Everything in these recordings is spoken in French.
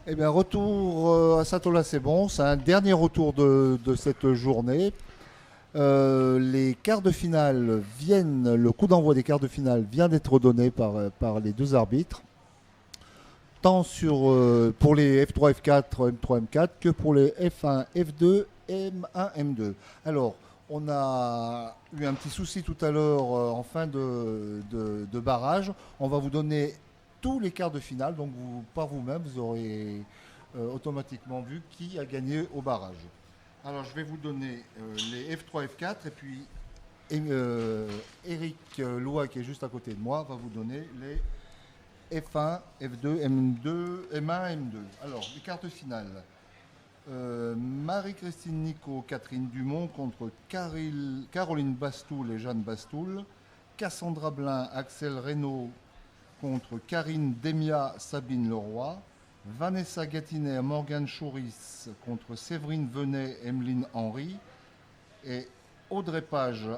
Eh bien, retour à Saint-Olas, c'est bon. C'est un dernier retour de cette journée. Les quarts de finale le coup d'envoi des quarts de finale vient d'être donné par les deux arbitres, tant pour les F3, F4, M3, M4 que pour les F1, F2, M1, M2. Alors, on a eu un petit souci tout à l'heure en fin de barrage. On va vous donner tous les quarts de finale, donc par vous-même, vous aurez automatiquement vu qui a gagné au barrage. Alors, je vais vous donner les F3, F4 et puis Eric Loa, qui est juste à côté de moi, va vous donner les F1, F2, M2, M1, M2. Alors, les cartes finales. Marie-Christine Nico, Catherine Dumont contre Caroline Bastoul et Jeanne Bastoul. Cassandra Blin, Axel Reynaud contre Karine Demia, Sabine Leroy. Vanessa Gatinet, Morgane Chouris contre Séverine Venet, Emeline Henry. Et Audrey Page,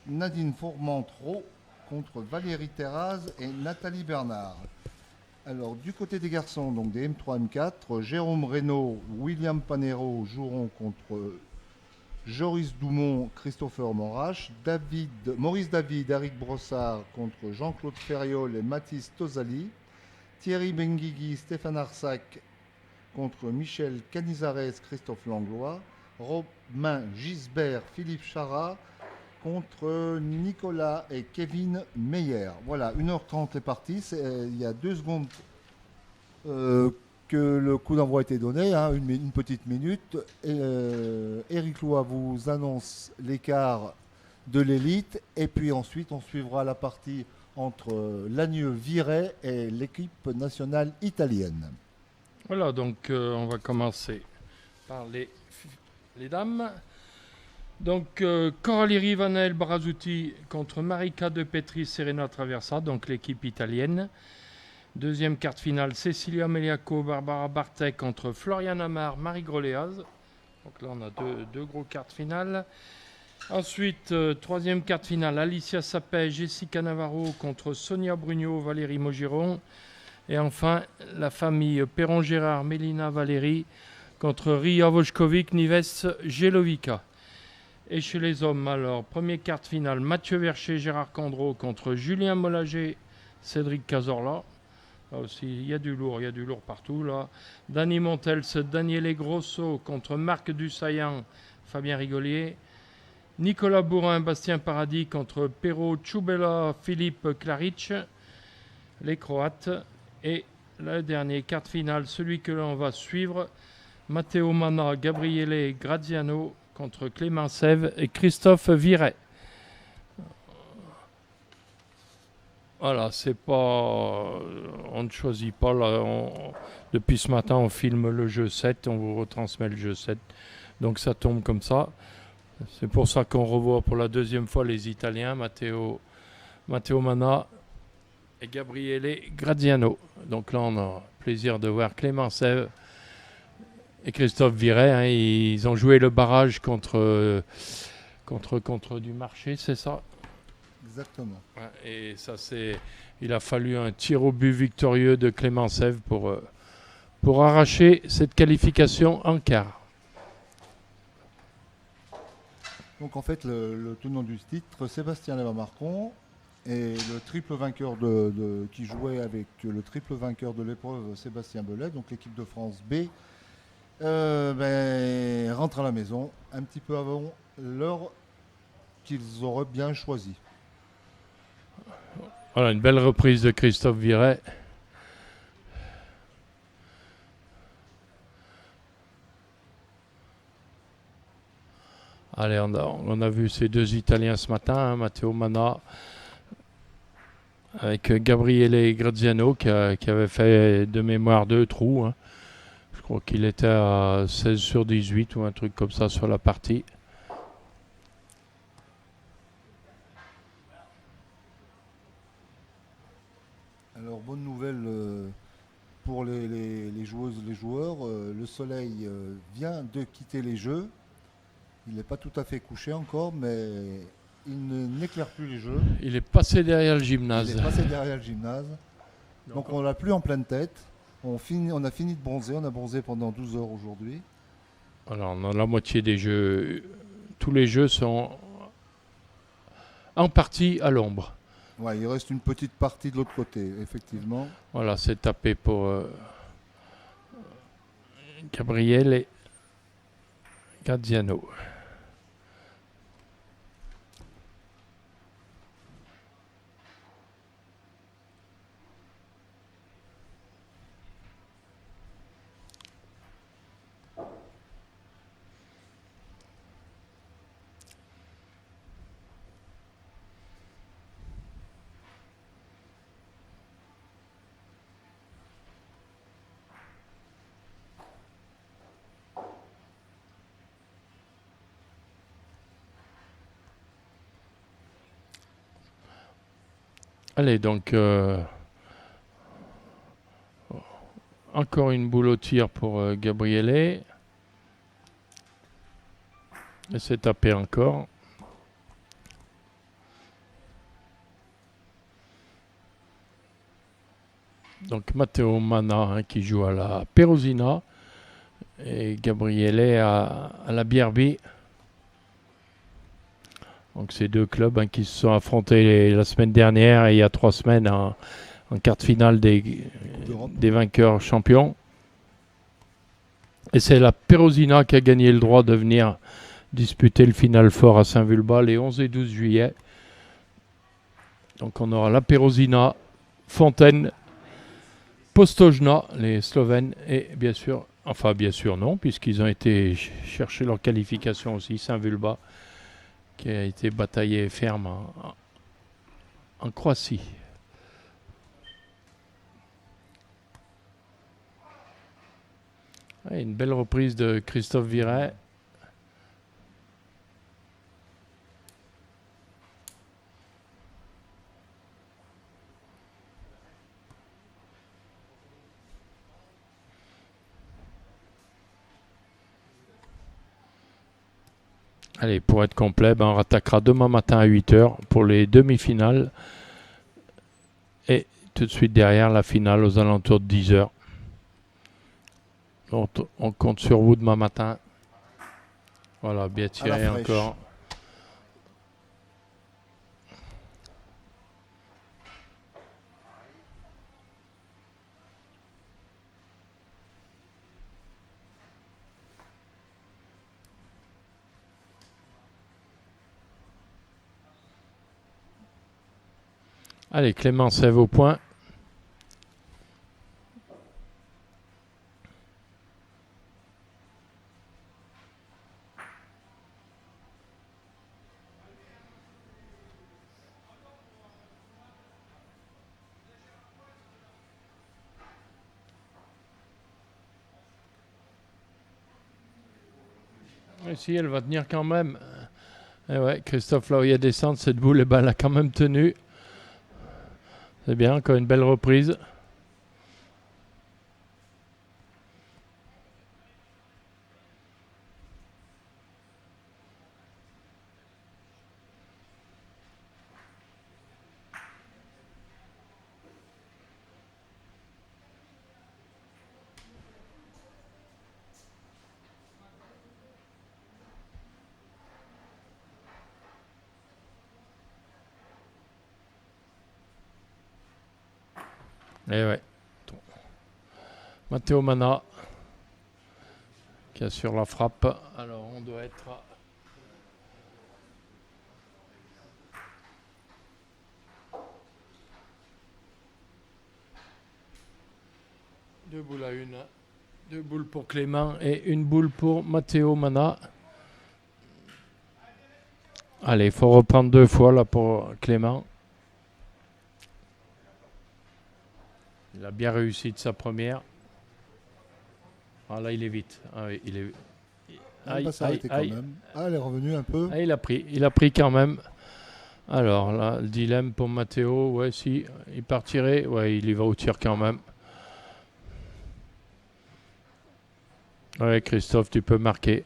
Nadine Fourmentreau contre Valérie Terraz et Nathalie Bernard. Alors, du côté des garçons, donc des M3, M4, Jérôme Reynaud, William Panero joueront contre Joris Doumont, Christopher Morache, Maurice David, Eric Brossard contre Jean-Claude Ferriol et Mathis Tosali, Thierry Benguigui, Stéphane Arsac contre Michel Canizares, Christophe Langlois, Romain Gisbert, Philippe Chara contre Nicolas et Kevin Meyer. Voilà, 1h30 est parti. Il y a 2 secondes que le coup d'envoi a été donné, hein, une petite minute. Eric Lois vous annonce l'écart de l'élite. Et puis ensuite, on suivra la partie entre Lagneux Viret et l'équipe nationale italienne. Voilà, donc on va commencer par les dames. Donc Coralie Rivanel Barazuti contre Marika De Petri Serena Traversa, donc l'équipe italienne. Deuxième quart finale, Cecilia Meliaco, Barbara Bartek contre Florian Amar, Marie Groléaz. Donc là on a deux gros quarts finales. Ensuite, troisième quart finale, Alicia Sapet, Jessica Navarro contre Sonia Brugnot, Valérie Maugiron. Et enfin, la famille Perron-Gérard, Mélina Valérie contre Ria Vošković, Nives Jelovica. Et chez les hommes, alors, premier quart finale, Mathieu Vercher, Gérard Candreau contre Julien Mollager, Cédric Cazorla. Là aussi, il y a du lourd partout. Là. Dany Montels, Daniele Grosso contre Marc Dussaillant, Fabien Rigolier. Nicolas Bourrin, Bastien Paradis contre Pero Čubela, Philippe Klaric, les Croates. Et le dernier quart finale, celui que l'on va suivre, Matteo Mana, Gabriele Graziano contre Clément Sèvres et Christophe Viret. Voilà, c'est pas. On ne choisit pas. Là, depuis ce matin, on filme le jeu 7, on vous retransmet le jeu 7. Donc ça tombe comme ça. C'est pour ça qu'on revoit pour la deuxième fois les Italiens, Matteo Mana et Gabriele Graziano. Donc là, on a le plaisir de voir Clément Sèvres et Christophe Viret. Hein, ils ont joué le barrage contre du marché, c'est ça? Exactement. Et ça, il a fallu un tir au but victorieux de Clément Sèvres pour arracher cette qualification en quart. Donc en fait, le tenant du titre, Sébastien Léva-Marcon, et le triple vainqueur qui jouait avec le triple vainqueur de l'épreuve, Sébastien Bellet, donc l'équipe de France B, rentre à la maison un petit peu avant l'heure qu'ils auraient bien choisi. Voilà, une belle reprise de Christophe Viret. Allez, on a vu ces deux Italiens ce matin, hein, Matteo Mana avec Gabriele Graziano qui avait fait de mémoire 2 trous. Hein. Je crois qu'il était à 16 sur 18 ou un truc comme ça sur la partie. Alors, bonne nouvelle pour les joueuses, les joueurs. Le soleil vient de quitter les jeux. Il n'est pas tout à fait couché encore, mais il n'éclaire plus les jeux. Il est passé derrière le gymnase. Donc on l'a plus en pleine tête. On a fini de bronzer, on a bronzé pendant 12 heures aujourd'hui. Alors, on a la moitié des jeux. Tous les jeux sont en partie à l'ombre. Ouais, il reste une petite partie de l'autre côté, effectivement. Voilà, c'est tapé pour Gabriele Graziano. Allez, donc encore une boule au tir pour Gabriele. Et c'est tapé encore. Donc Matteo Mana qui joue à la Perosina et Gabriele à la BRB. Donc ces deux clubs qui se sont affrontés la semaine dernière et il y a 3 semaines en quart de finale des vainqueurs champions. Et c'est la Perosina qui a gagné le droit de venir disputer le Final Four à Saint-Vulbas les 11 et 12 juillet. Donc on aura la Perosina, Fontaine, Postojna, les Slovènes, et bien sûr non, puisqu'ils ont été chercher leur qualification aussi, Saint-Vulbas, qui a été bataillé ferme en Croatie. Ouais, une belle reprise de Christophe Viret. Allez, pour être complet, on rattaquera demain matin à 8h pour les demi-finales. Et tout de suite derrière, la finale aux alentours de 10h. On compte sur vous demain matin. Voilà, bien tiré encore. Allez, Clément Sèvres au point. Et si, elle va tenir quand même. Et ouais, Christophe Laurier descend de cette boule, et elle a quand même tenu. C'est bien, encore une belle reprise. Et ouais. Matteo Mana qui assure la frappe. Alors on doit être à... Deux boules à une. 2 boules pour Clément et une boule pour Matteo Mana. Allez, il faut reprendre 2 fois là pour Clément. Il a bien réussi de sa première. Ah là, il est vite. Ah oui, il est... Aïe, quand même. Ah, elle est revenue un peu. Ah, il a pris quand même. Alors là, le dilemme pour Matteo, ouais, si il partirait, ouais, il y va au tir quand même. Ouais, Christophe, tu peux marquer.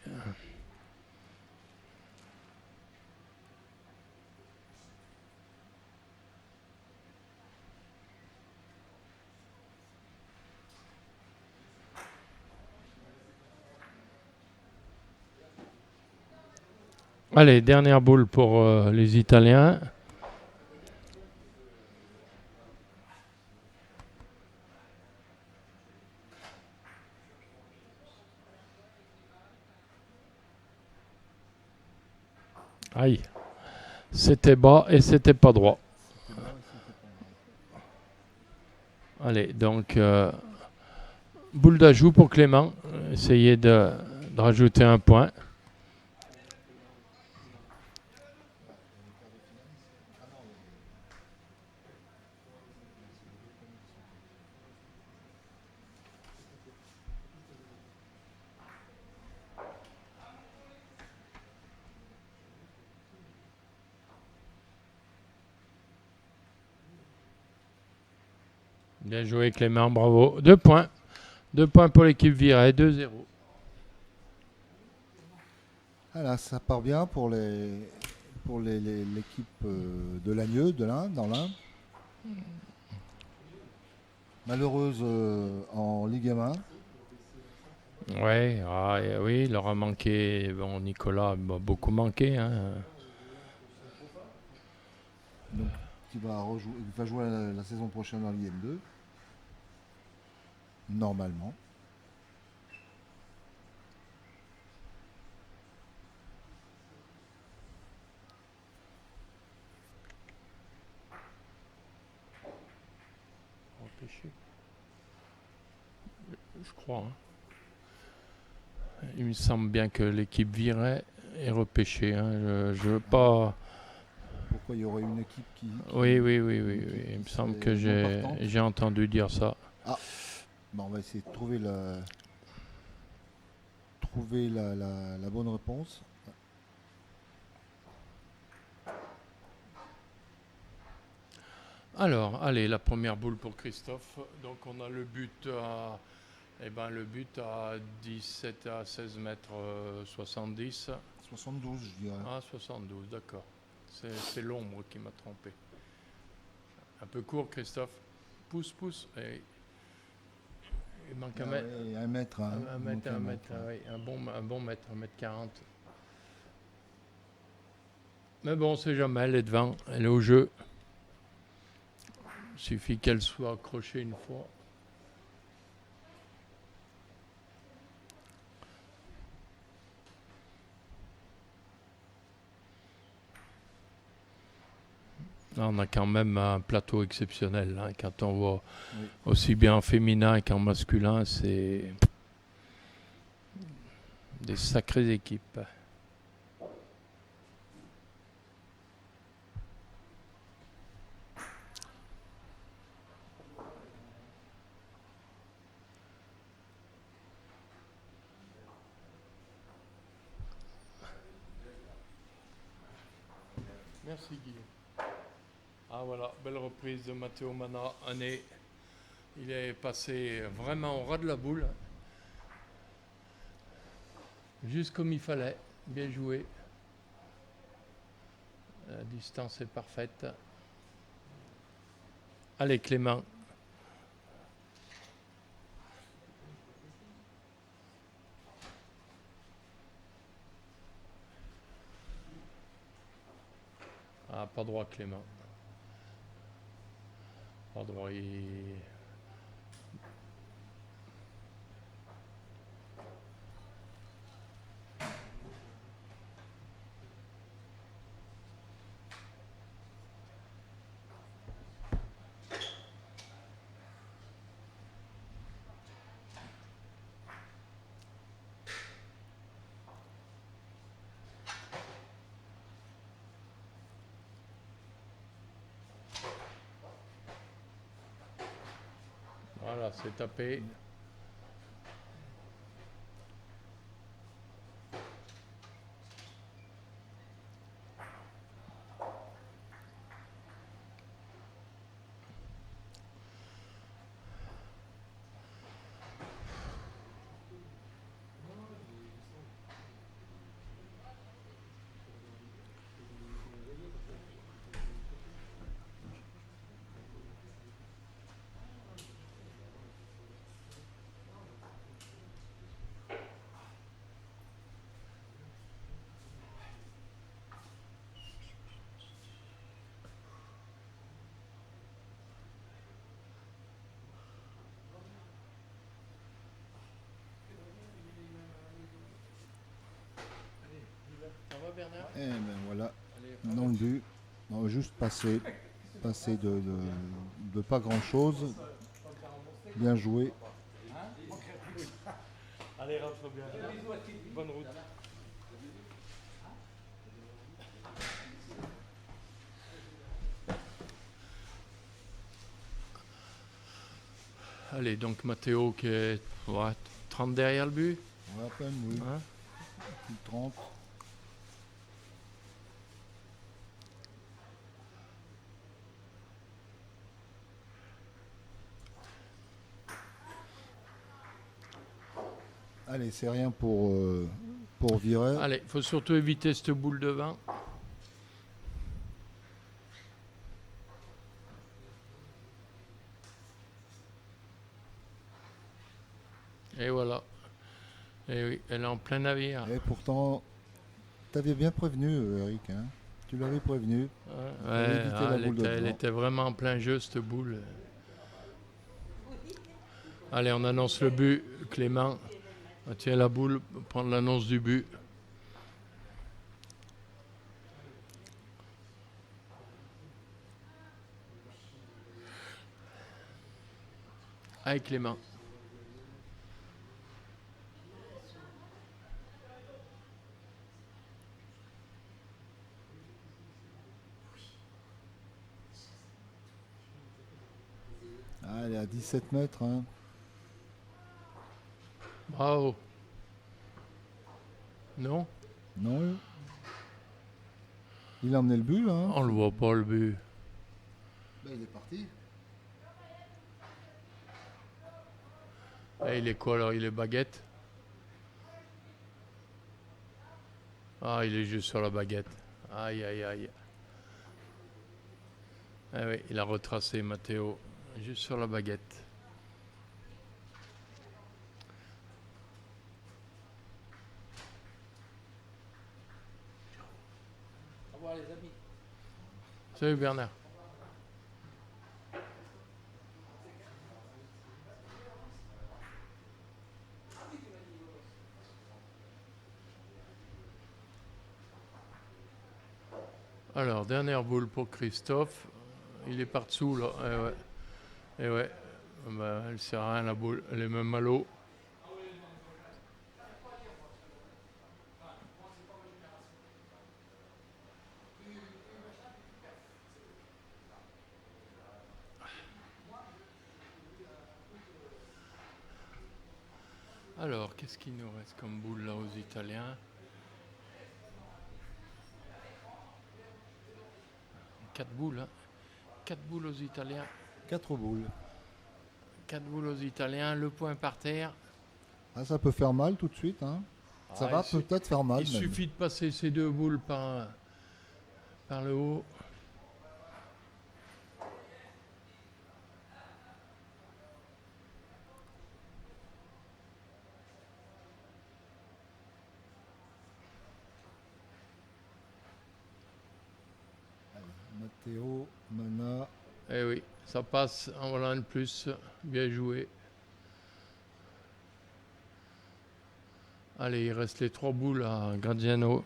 Allez, dernière boule pour les Italiens. Aïe, c'était bas et c'était pas droit. Allez, donc boule d'ajout pour Clément. Essayez de rajouter un point. Bien joué Clément, bravo. 2 points. 2 points pour l'équipe Viret, 2-0. Voilà, ça part bien pour l'équipe de Lagneux, de l'Ain, dans l'Ain. Malheureuse en Ligue 1. Ouais, oui, il leur a manqué. Bon, Nicolas a beaucoup manqué. Hein. Donc, qui va jouer la saison prochaine en Ligue 2. Normalement. Repêché. Je crois. Hein. Il me semble bien que l'équipe Viret est repêchée. Hein. Je veux pas. Pourquoi il y aurait une équipe qui Oui. Il me semble que j'ai entendu dire ça. Ah, bon, on va essayer de trouver la bonne réponse. Alors, allez, la première boule pour Christophe. Donc, on a le but à, le but à 17 à 16 mètres 70. 72, je dirais. Ah, 72, d'accord. C'est l'ombre qui m'a trompé. Un peu court, Christophe. Pousse. Et il manque un mètre. Oui, un mètre. Hein. Un mètre, oui. Un bon mètre, 1m40. Mais bon, c'est jamais, elle est devant, elle est au jeu. Il suffit qu'elle soit accrochée une fois. Là, on a quand même un plateau exceptionnel. Hein. Quand on voit aussi bien en féminin qu'en masculin, c'est des sacrées équipes. Merci Guillaume. Ah voilà, belle reprise de Matteo Mana. Il est passé vraiment au ras de la boule. Juste comme il fallait. Bien joué. La distance est parfaite. Allez Clément. Ah, pas droit Clément. Pas droit. Voilà, c'est tapé. Bernard. Et ben voilà, Allez, dans le but. On va juste passer de pas grand chose. Bien joué. allez rentre bien. Bonne route. Allez, donc Matteo qui est 30 derrière le but. Ouais, à peine, oui. Hein, Plus de 30. Allez, c'est rien pour virer. allez, il faut surtout éviter cette boule de vent. Et voilà. Et oui, elle est en plein navire. Et pourtant, t'avais bien prévenu, Eric. Hein. Tu l'avais prévenu. Ouais, éviter la boule de elle vent. était vraiment en plein jeu, cette boule. Allez, on annonce le but. Clément, tiens la boule, prendre l'annonce du but. Allez, Clément. Ah, elle est à 17 mètres. Hein. Bravo. Non? Non. Il a emmené le but, là. Hein. On le voit pas, le but. Ben, il est parti. Et il est quoi alors? Il est baguette? Ah, il est juste sur la baguette. Aïe, aïe, aïe. Ah oui, il a retracé Matteo. Juste sur la baguette. Au revoir les amis. Salut Bernard. Alors, dernière boule pour Christophe. Il est par-dessous là. Et ouais. Bah, elle sert à rien la boule. Elle est même à l'eau. Alors, qu'est-ce qu'il nous reste comme boule là aux Italiens? 4 boules, hein. 4 boules aux Italiens. 4 boules. 4 boules aux Italiens, le point par terre. Ah, ça peut faire mal tout de suite. Hein. Ça va peut-être faire mal. Il même. suffit de passer ces 2 boules par le haut. Matteo, Mana. Eh oui, ça passe en volant de plus. Bien joué. Allez, il reste les 3 boules à Graziano.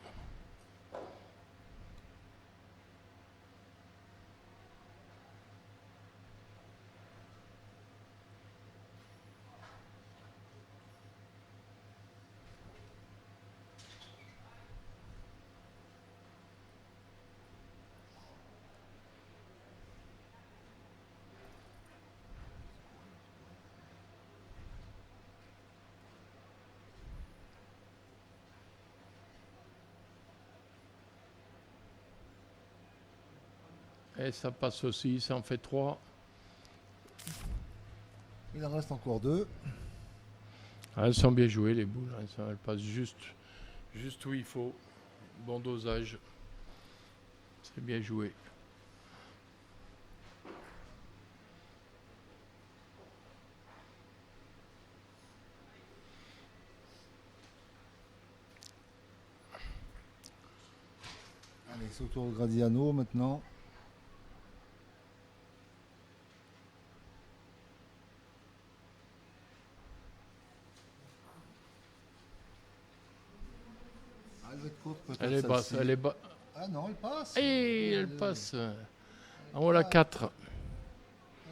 Et ça passe aussi, ça en fait 3. Il en reste encore 2. Ah, elles sont bien jouées les boules, hein. Elles passent juste où il faut. Bon dosage. C'est bien joué. Allez, c'est au tour de Graziano maintenant. Elle va être courte peut-être Elle est basse, celle-ci. elle est basse. Ah non, elle passe. Et elle passe. En voilà 4.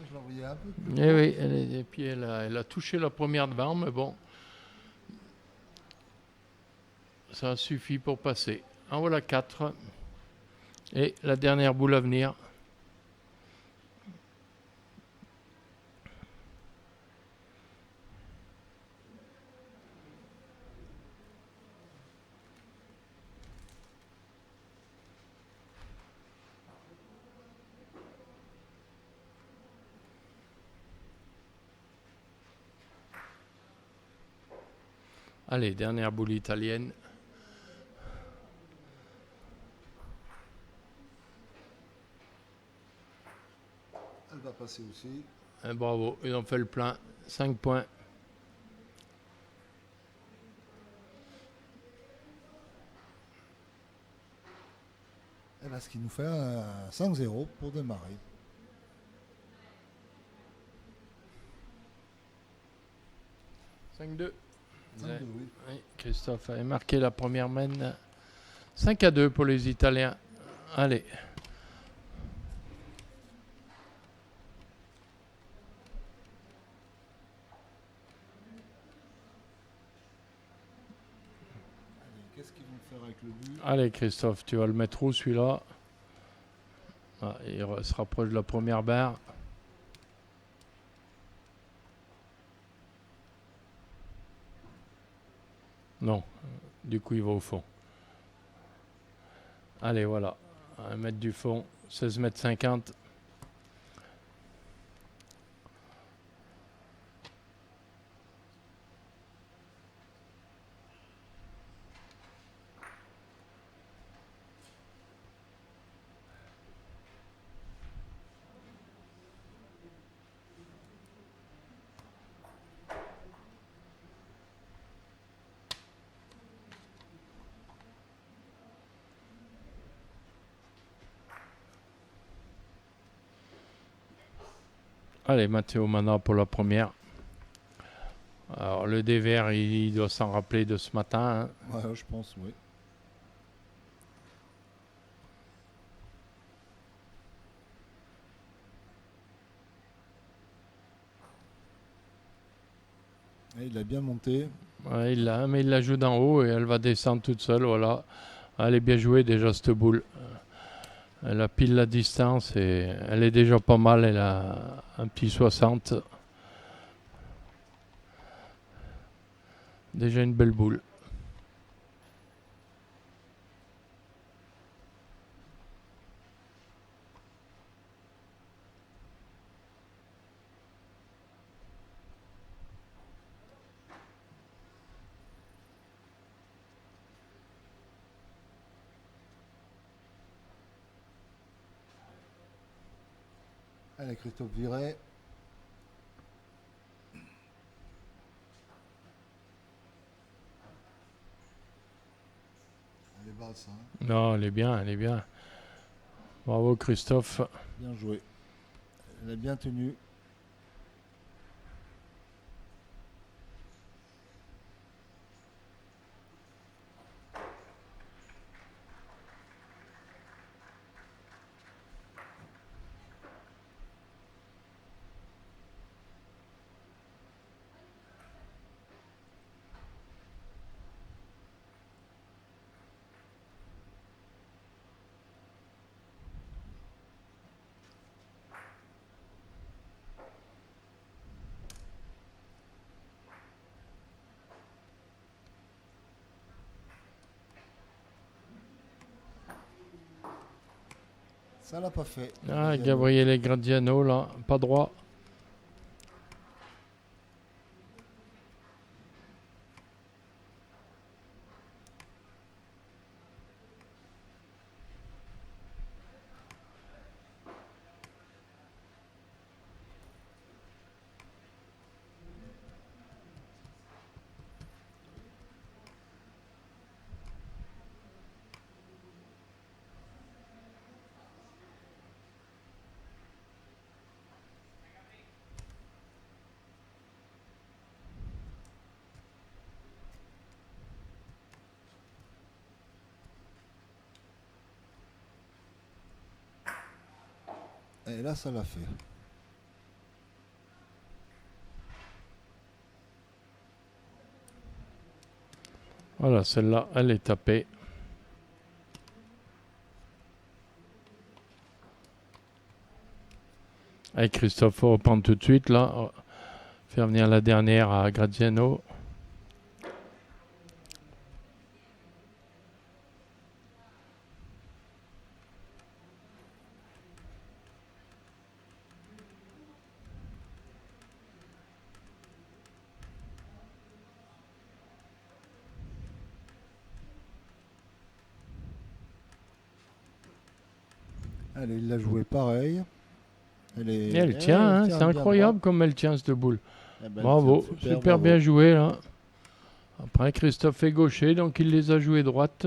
Je la voyais un peu plus Et haut. oui, et puis elle a touché la première devant, mais bon. Ça suffit pour passer. En voilà 4. Et la dernière boule à venir. Allez, dernière boule italienne. Elle va passer aussi. Et bravo, ils ont fait le plein. 5 points. Et ben, ce qui nous fait un 5-0 pour démarrer. 5-2. 5-2, oui. Oui, Christophe avait marqué la première mène. 5-2 pour les Italiens. Allez. Qu'est-ce qu'ils vont faire avec le but? Allez Christophe, tu vas le mettre où celui-là? Ah, il se rapproche de la première barre. Non, du coup il va au fond. Allez, voilà. 1 mètre du fond, 16 mètres 50. Allez, Matteo Mana pour la première. Alors, le dévers, il doit s'en rappeler de ce matin. Hein. Ouais, je pense, oui. Et il a bien monté. Ouais, mais il la joue d'en haut et elle va descendre toute seule. Voilà. Elle est bien jouée déjà, cette boule. Elle a pile la distance et elle est déjà pas mal. Elle a un petit 60. Déjà une belle boule. Allez, Christophe Viret. Elle est basse, hein. Non, elle est bien, elle est bien. Bravo Christophe. Bien joué. Elle a bien tenu. Ça l'a pas fait. Ah, Gabriele Gradiano là, pas droit. Et là, ça l'a fait. Voilà, celle-là, elle est tapée. Allez, Christophe, faut reprendre tout de suite, là. Faire venir la dernière à Graziano. Allez, il l'a joué pareil. Et elle tient, hein, c'est incroyable comme elle tient cette boule. Ben, Bravo, super bravo. bien joué là. Après, Christophe est gaucher, donc il les a joués droite.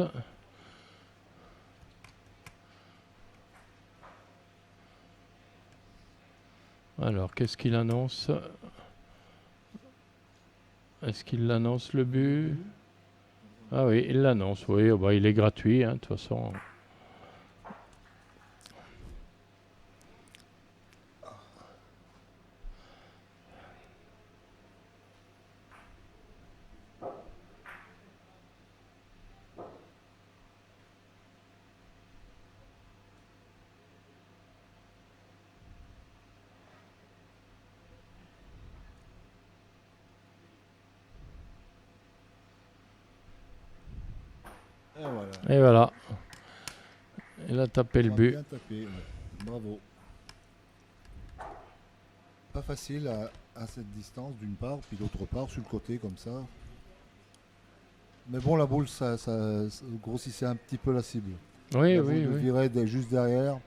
Alors, qu'est-ce qu'il annonce? Est-ce qu'il l'annonce le but? Ah oui, il l'annonce, oui. Oh bah, il est gratuit, hein, de toute façon. Et voilà. Et voilà. Il a tapé le but. Bien tapé, ouais. Bravo. Pas facile à cette distance d'une part, puis d'autre part sur le côté comme ça. Mais bon, la boule, ça grossissait un petit peu la cible. Oui, la oui, boule oui. virait juste derrière.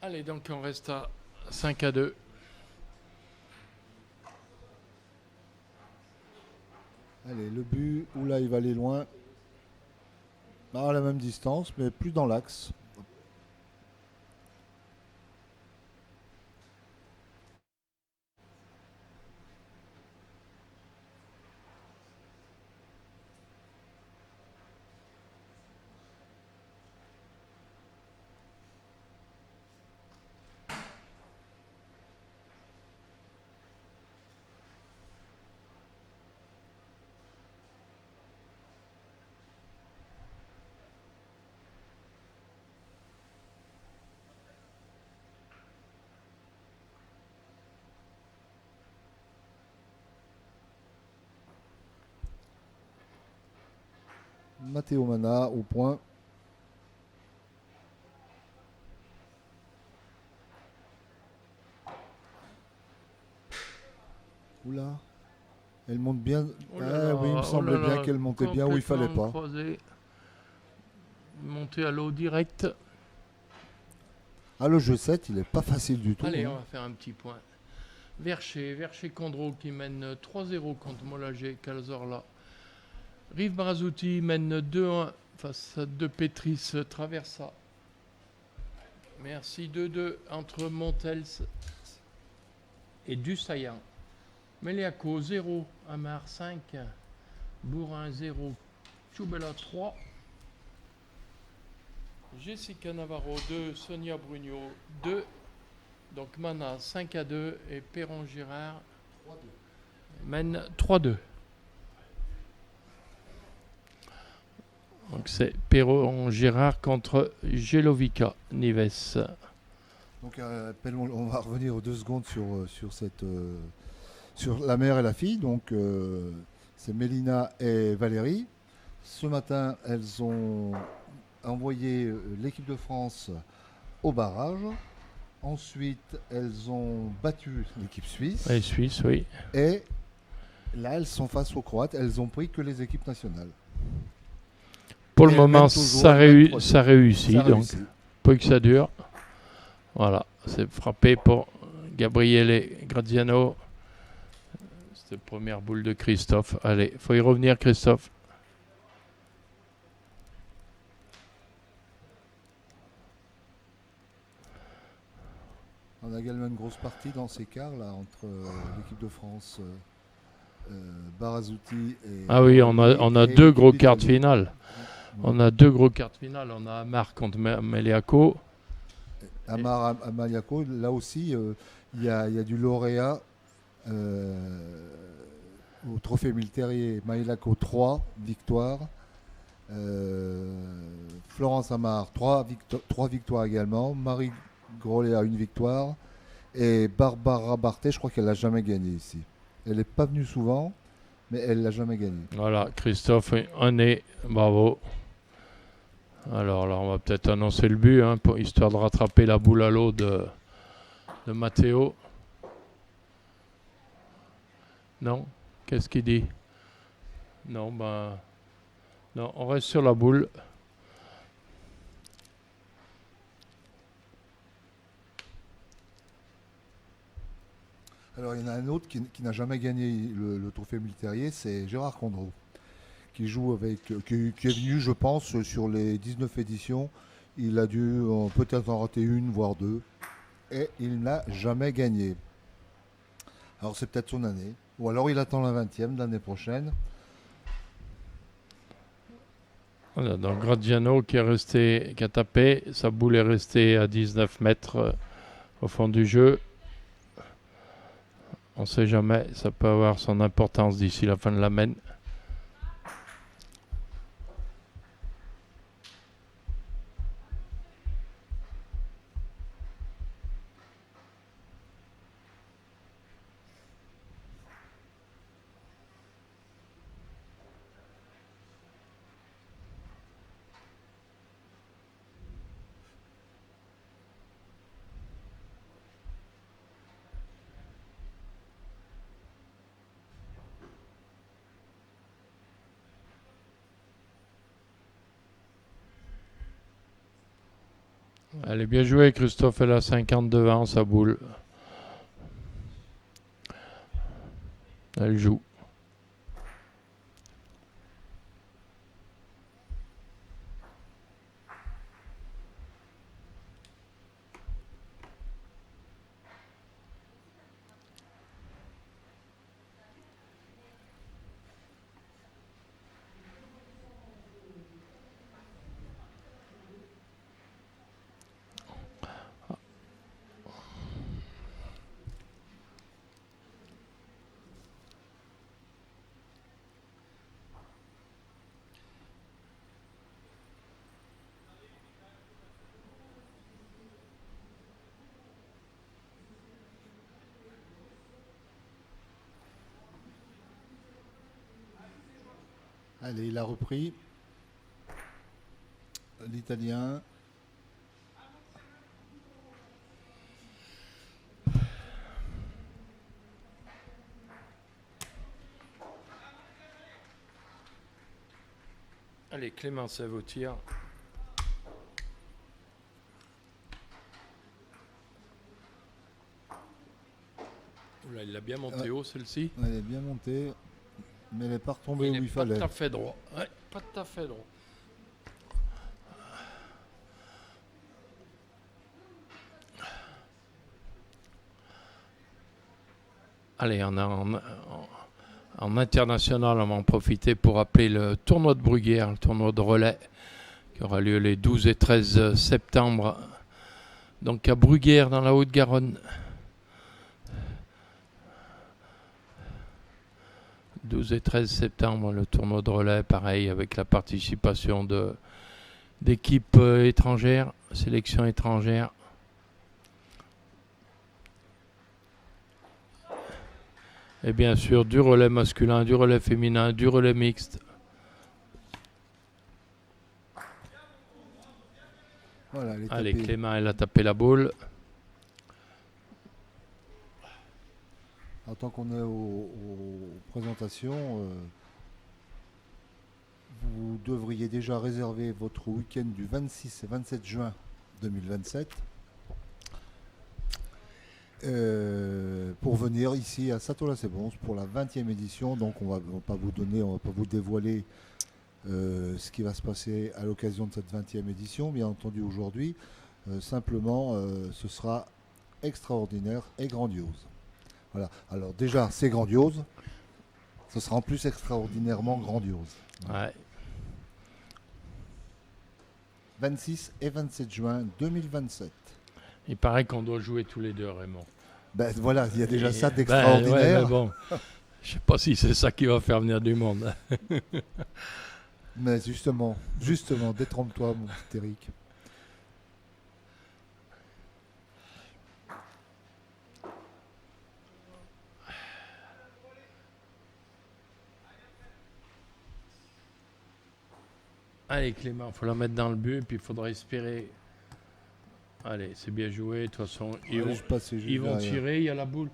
Allez, donc on reste à 5-2. Allez, le but, où là il va aller loin. À la même distance, mais plus dans l'axe. Matteo Mana au point. Oula, elle monte bien. Oh là là, oui, il me oh semblait là là, bien qu'elle montait bien où il fallait complètement pas. croisé. Monter à l'eau direct. Ah, le jeu 7, il est pas facile du tout. Allez, hein. on va faire un petit point. Vercher Condro qui mène 3-0 contre Molagé Calzorla. Rive Brazuti mène 2-1 face à De Petris Traversa. Merci 2-2 entre Montels et Dussaillant. Meliaco 0, Amar 5, Bourrin 0, Choubela 3, Jessica Navarro 2, Sonia Brugno 2, donc Mana 5-2 et Perron Girard mène 3-2. Donc c'est Perron Girard contre Jelovica Nives. Donc on va revenir 2 secondes sur la mère et la fille. Donc c'est Mélina et Valérie. Ce matin, elles ont envoyé l'équipe de France au barrage. Ensuite, elles ont battu l'équipe suisse. Les Suisses, oui. Et là, elles sont face aux Croates. Elles ont pris que les équipes nationales. Pour le Et moment, toujours, ça réussit. Ça Donc, réussit. peu que ça dure. Voilà, c'est frappé pour Gabriele Graziano. Cette première boule de Christophe. Allez, faut y revenir, Christophe. On a également une grosse partie dans ces quarts là entre l'équipe de France Barazzuti et Ah oui, on a et deux l'équipe gros quarts de d'Italie. finale. Ouais. On a deux gros quarts de finale. On a Amar contre Meliaco. Amar Amaliako, là aussi, il y a du lauréat au trophée Militaire. Maliaco 3 victoires. Florence Amar 3 victoires également. Marie Groléa 1 victoire. Et Barbara Barthé, je crois qu'elle n'a jamais gagné ici. Elle n'est pas venue souvent, mais elle l'a jamais gagné. Voilà, Christophe, un nez, bravo. Alors là, on va peut-être annoncer le but, histoire de rattraper la boule à l'eau de Matteo. Non? Qu'est-ce qu'il dit? Non, non, on reste sur la boule. Alors il y en a un autre qui n'a jamais gagné le trophée Militaire, c'est Gérard Condreau, qui joue qui est venu, je pense, sur les 19 éditions. Il a dû peut-être en rater une, voire deux. Et il n'a jamais gagné. Alors c'est peut-être son année. Ou alors il attend la 20e l'année prochaine. Voilà, donc Graziano qui a tapé. Sa boule est restée à 19 mètres au fond du jeu. On ne sait jamais, ça peut avoir son importance d'ici la fin de la main. Elle est bien jouée, Christophe, elle a 50 devant sa boule. Elle joue. Allez, il a repris. L'Italien. Allez, Clément Sèvres au tir. Là, il l'a bien monté haut, celle-ci. Elle est bien montée, mais elle n'est pas retombée où il fallait. Pas tout à fait droit. Ouais, pas tout à fait droit. Allez, en international, on va en profiter pour appeler le tournoi de Bruguière, le tournoi de relais, qui aura lieu les 12 et 13 septembre. Donc à Bruguière, dans la Haute-Garonne. 12 et 13 septembre, le tournoi de relais, pareil, avec la participation d'équipes étrangères, sélections étrangères. Et bien sûr, du relais masculin, du relais féminin, du relais mixte. Voilà, allez, Clément, elle a tapé la boule. En tant qu'on est aux présentations, vous devriez déjà réserver votre week-end du 26 et 27 juin 2027 pour venir ici à Satola-c'est-Bons pour la 20e édition. Donc on va pas vous dévoiler ce qui va se passer à l'occasion de cette 20e édition, bien entendu aujourd'hui. Simplement, ce sera extraordinaire et grandiose. Voilà. Alors déjà, c'est grandiose. Ce sera en plus extraordinairement grandiose. Ouais. 26 et 27 juin 2027. Il paraît qu'on doit jouer tous les deux, Raymond. Ben voilà, il y a déjà Et- ça ouais, d'extraordinaire. mais bon, je sais pas si c'est ça qui va faire venir du monde. Mais justement, détrompe-toi, mon petit Eric. Allez, Clément, il faut la mettre dans le but, puis il faudra espérer. Allez, c'est bien joué. De toute façon, Allez, je passe juste ils vont derrière. tirer. Il y a la boule.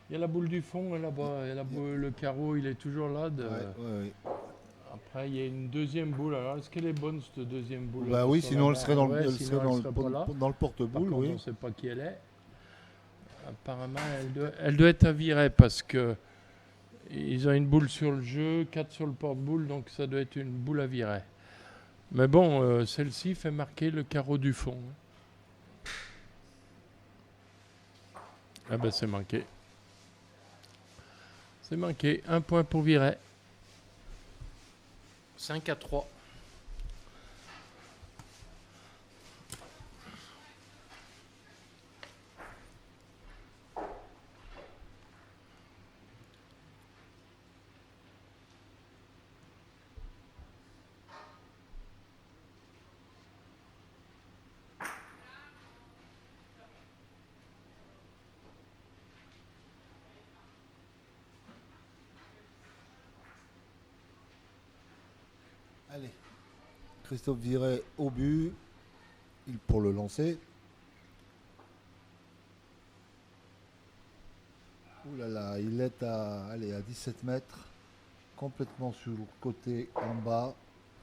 Il y a la boule du fond et là-bas. Le carreau, il est toujours là. Ouais. Après, il y a une deuxième boule. Alors, est-ce qu'elle est bonne, cette deuxième boule? Bah oui, sinon elle serait dans le, sinon, elle serait pas là. dans le Par porte-boule, contre, on oui. ne sait pas qui elle est. Apparemment, elle doit être à virer parce que ils ont une boule sur le jeu, 4 sur le porte-boule, donc ça doit être une boule à virer. Mais bon, celle-ci fait marquer le carreau du fond. Ah ben c'est manqué. C'est manqué. 1 point pour virer. 5-3. Allez. Christophe Viret au but. Pour le lancer. Ouh là là, il est à 17 mètres. Complètement sur le côté en bas.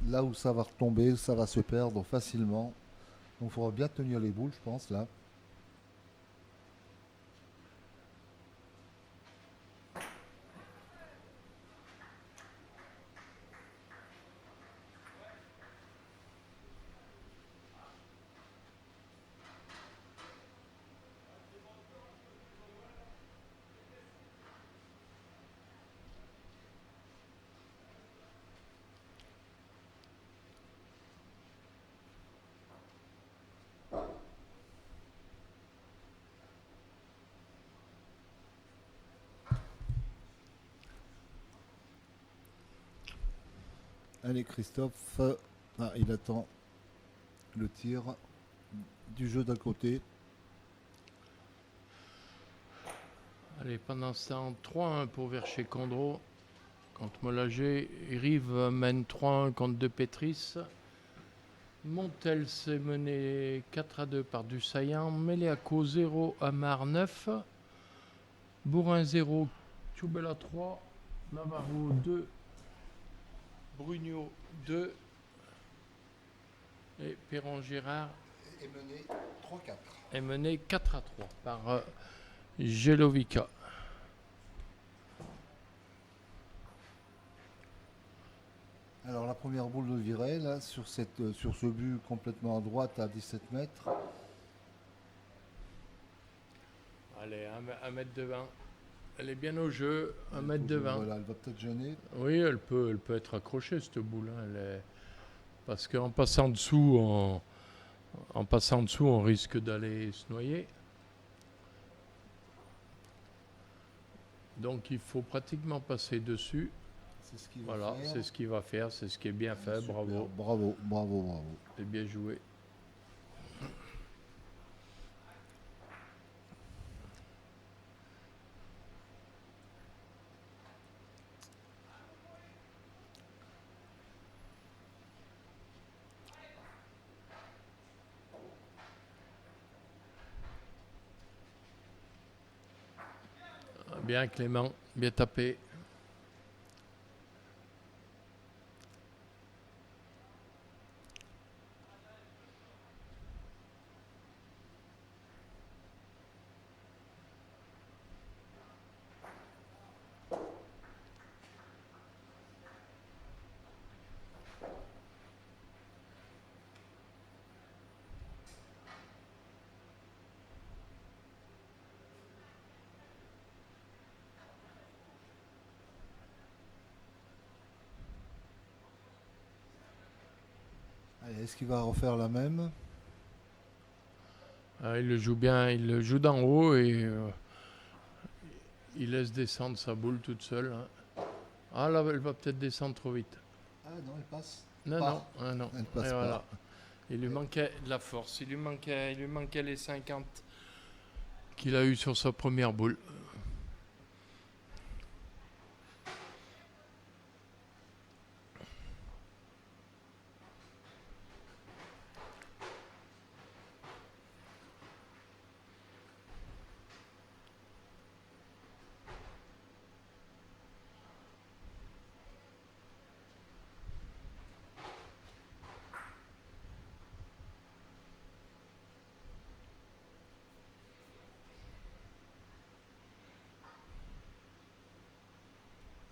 Là où ça va retomber, ça va se perdre facilement. Donc il faudra bien tenir les boules, je pense, là. Allez Christophe, il attend le tir du jeu d'à côté. Allez, pendant ce temps, 3-1 pour Vercher-Condro contre Molagé. Rive mène 3-1 contre De Petris. Montel s'est mené 4-2 par Dussaillant. Méléaco 0, Amar 9. Bourrin 0, Tchoubela 3. Navarro 2. Brugno 2. Et Perron-Girard Et mené 3-4. est mené 4-3 par Jelovica. Alors la première boule de Viret, là, sur ce but complètement à droite à 17 mètres. Allez, 1 mètre devant. Elle est bien au jeu, 1 mètre devant. Voilà, elle va peut-être gêner. Oui, elle peut être accrochée, cette boule. Parce qu'en passant dessous, on risque d'aller se noyer. Donc il faut pratiquement passer dessus. C'est ce qu'il va Voilà, faire. c'est ce qu'il va faire, c'est ce qui est bien fait, Super. bravo. Bravo. C'est bien joué. Bien Clément, bien tapé. Est-ce qu'il va refaire la même? Il le joue bien, il le joue d'en haut et il laisse descendre sa boule toute seule. Hein. Ah là, elle va peut-être descendre trop vite. Ah non, elle passe. Non, Pas. non, ah, non. Elle passe Et pas. voilà. Il lui manquait de la force, il lui manquait les 50 qu'il a eu sur sa première boule.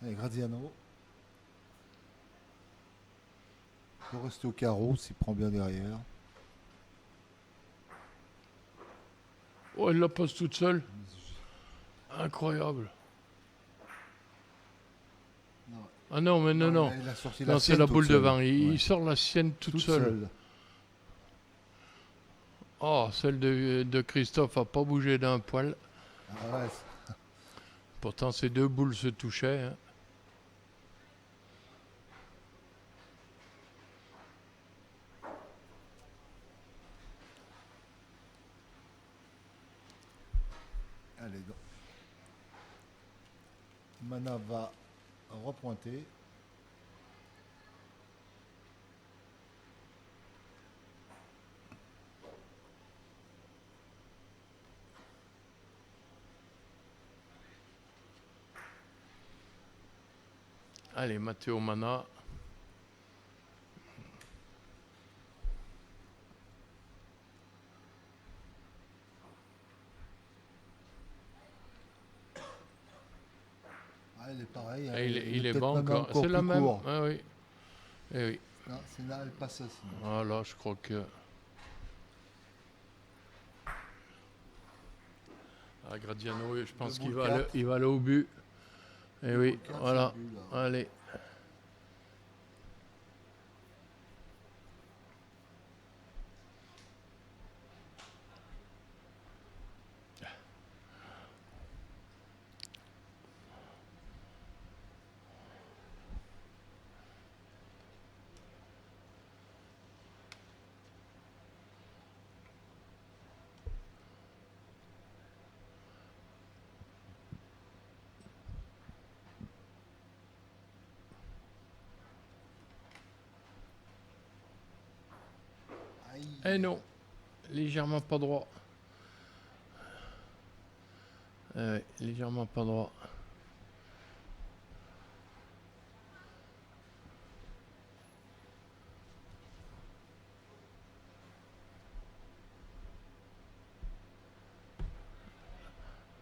Allez, Graziano. Il peut rester au carreau s'il prend bien derrière. Oh, elle la pose toute seule. Incroyable. Non. Ah non, mais non. Il a sorti Non, c'est sienne la toute boule seule. devant. Ouais. Il sort la sienne toute seule. Oh, celle de Christophe a pas bougé d'un poil. Ah ouais, Pourtant, ces deux boules se touchaient. Hein. allez, donc. Mana va repointer. Allez, Matteo Mana. Ah, il est pareil. Ah, il est peut-être bon même encore. C'est plus la même. court. Ah oui. Eh oui. Non, c'est là, elle passe aussi. Voilà, je crois que. Ah, Gradiano, je pense qu'il va, il va aller au but. Eh oui, voilà. Allez. Eh non, légèrement pas droit. Légèrement pas droit.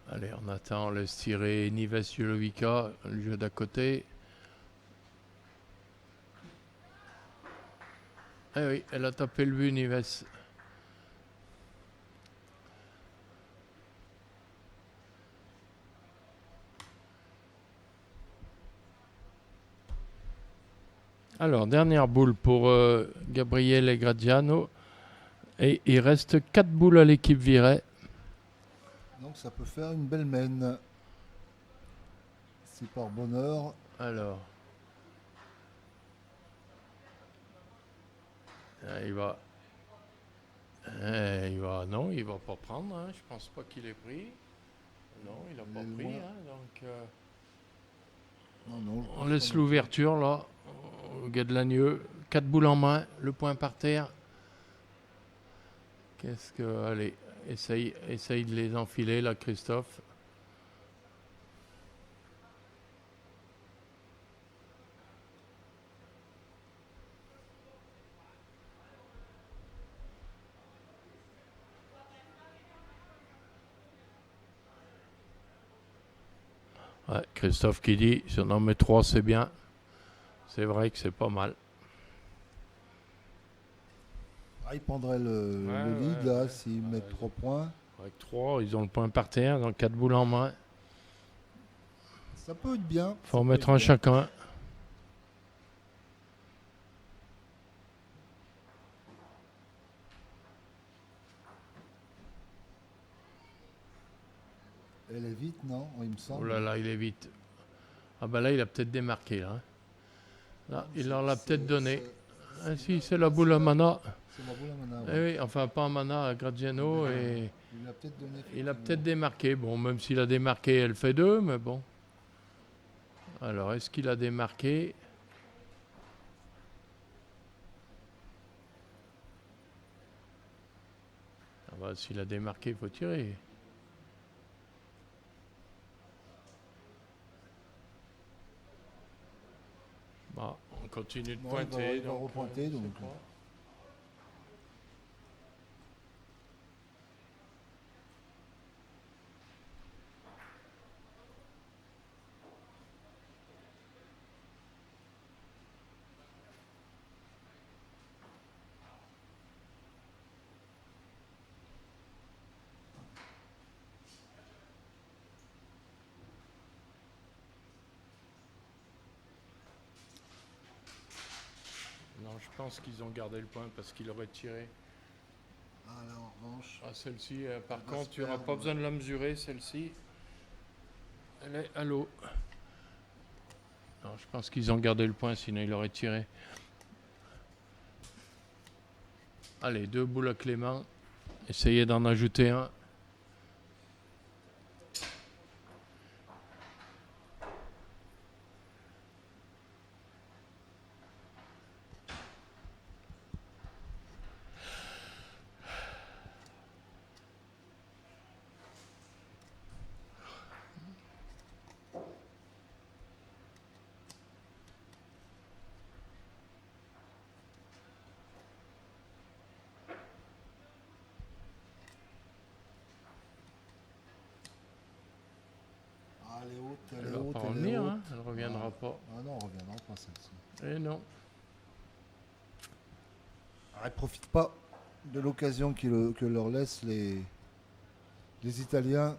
Allez, on attend, on laisse tirer Nives Julovica, le jeu d'à côté. Eh oui, elle a tapé le but, Nives. Alors, dernière boule pour Gabriele Graziano. Et il reste 4 boules à l'équipe Viret. Donc ça peut faire une belle mène. C'est par bonheur. Alors. Il va. Non, il va pas prendre. Hein. Je pense pas qu'il ait pris. Non, il a pas pris. Hein, donc, non, on laisse l'ouverture là. Au gars de Lagneux. 4 boules en main. Le point par terre. Qu'est-ce que. Allez, essaye de les enfiler là, Christophe. Ouais, Christophe qui dit, si on en met 3, c'est bien. C'est vrai que c'est pas mal. Ah, il prendrait le lead là, s'ils mettent 3 points. Avec 3, ils ont le point par terre, donc 4 boules en main. Ça peut être bien. Faut en mettre un chacun. Elle est vite, non? Il me Oh semble. là là, il est vite. Ah bah là, il a peut-être démarqué. Là, il leur l'a peut-être donné. Ah si, c'est la boule à mana. C'est la boule à mana, Eh ouais. oui, enfin pas à mana, à Graziano. Et Il lui a peut-être donné. il a effectivement. peut-être démarqué. Bon, même s'il a démarqué, elle fait 2, mais bon. Alors, est-ce qu'il a démarqué? Ah bah, s'il a démarqué, il faut tirer. Bah, on continue de Non, pointer. il va donc, repointer, je sais donc. pas. Non, je pense qu'ils ont gardé le point parce qu'il aurait tiré. Ah là, en revanche. Ah, celle-ci, par Elle va contre, se tu n'auras perdre. pas besoin de la mesurer, celle-ci. Elle est à l'eau. Non, je pense qu'ils ont gardé le point, sinon il aurait tiré. Allez, 2 boules à Clément. Essayez d'en ajouter un. Ah, elle est haute, elle Elle est va haute, pas elle est revenir, haute. hein. Elle reviendra pas. Ah non, on reviendra pas celle-ci. Et non. Ah, elle profite pas de l'occasion que leur laissent les Italiens.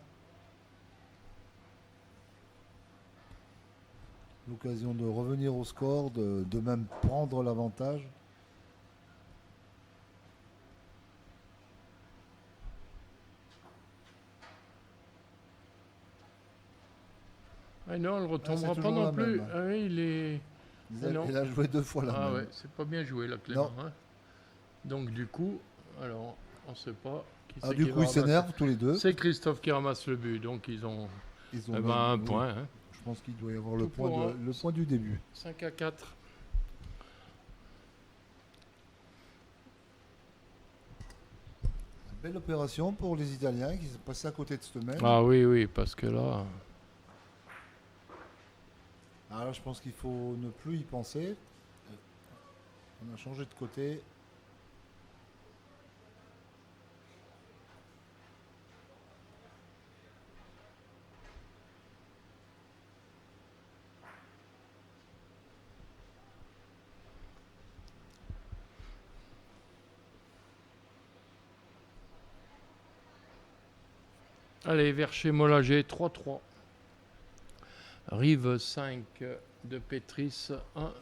L'occasion de revenir au score, de même prendre l'avantage. Ah non, elle retombera c'est pas toujours non la plus. même, hein. Ah oui, il est. Ah non. Il a joué 2 fois la Ah même. ouais, c'est pas bien joué là, Clément. Hein. Donc du coup, alors, on sait pas qui Ah, c'est du qui coup, va ils ramasser. s'énervent tous les deux. C'est Christophe qui ramasse le but, donc ils ont, Ils ont eh même- ben, un oui, point. Hein. Je pense qu'il doit y avoir Tout pour un. le point du début. 5-4. Belle opération pour les Italiens qui sont passés à côté de cette même. Ah oui, oui, parce que là, Alors je pense qu'il faut ne plus y penser. On a changé de côté. allez, vers chez Molagé, 3-3. Rive 5 de Pétris, 1.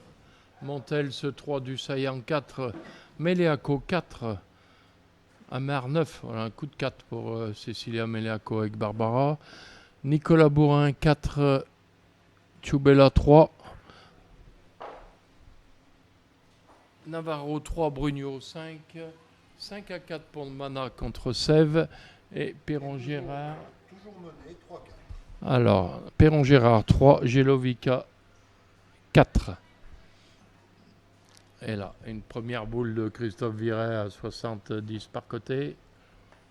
Montels 3 du Saillant, 4. Meleaco, 4. Amar, 9. Voilà, un coup de 4 pour Cecilia Meleaco avec Barbara. Nicolas Bourrin, 4. Tchoubella, 3. Navarro, 3. Brugno, 5. 5-4 pour le Mana contre Sèvres. Et Perron-Gérard. Toujours mené, 3-4. Alors, Perron-Gérard, 3. Gelovica, 4. Et là, une première boule de Christophe Viret à 70 par côté.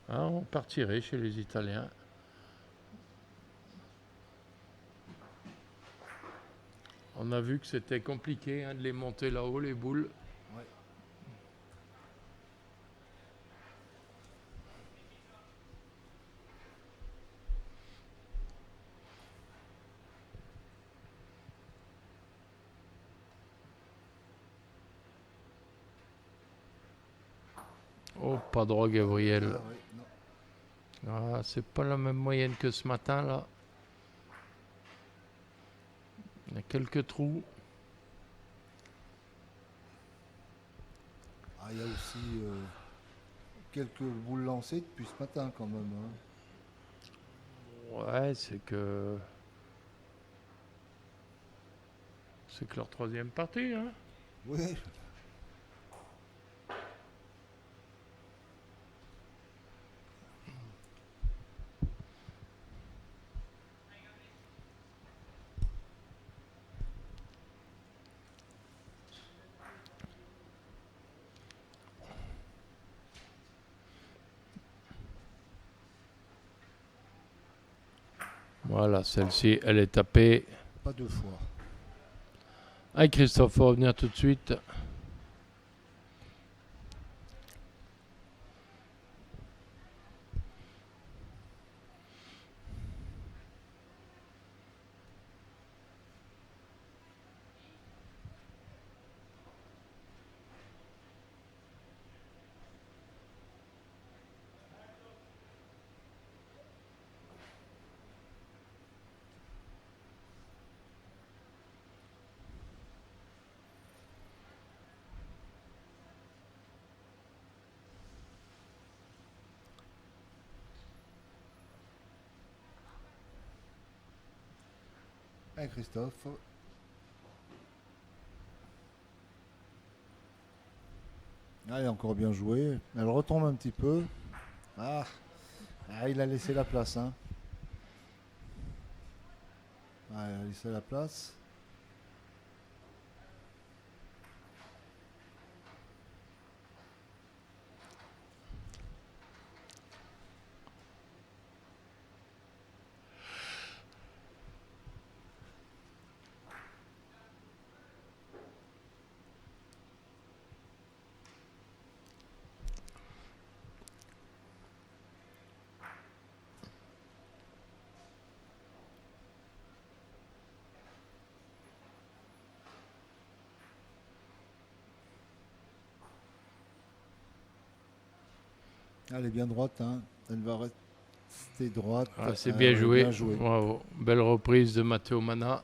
Hein, on partirait chez les Italiens. On a vu que c'était compliqué de les monter là-haut, les boules. Ouais. Oh, pas droit, Gabriel. Ah, ouais, non. Ah, c'est pas la même moyenne que ce matin, là. Il y a quelques trous. Ah, il y a aussi quelques boules lancées depuis ce matin quand même. Hein. Ouais, c'est que leur troisième partie, hein. Oui. Voilà, celle-ci, elle est tapée. Pas deux fois. Allez Christophe, faut revenir tout de suite. Allez Christophe. Allez, encore bien joué. Elle retombe un petit peu. Ah, il a laissé la place. Hein. Ah, il a laissé la place. Elle est bien droite. Hein. Elle va rester droite. Ah, c'est bien joué. Bien joué. Bravo. Belle reprise de Matteo Mana.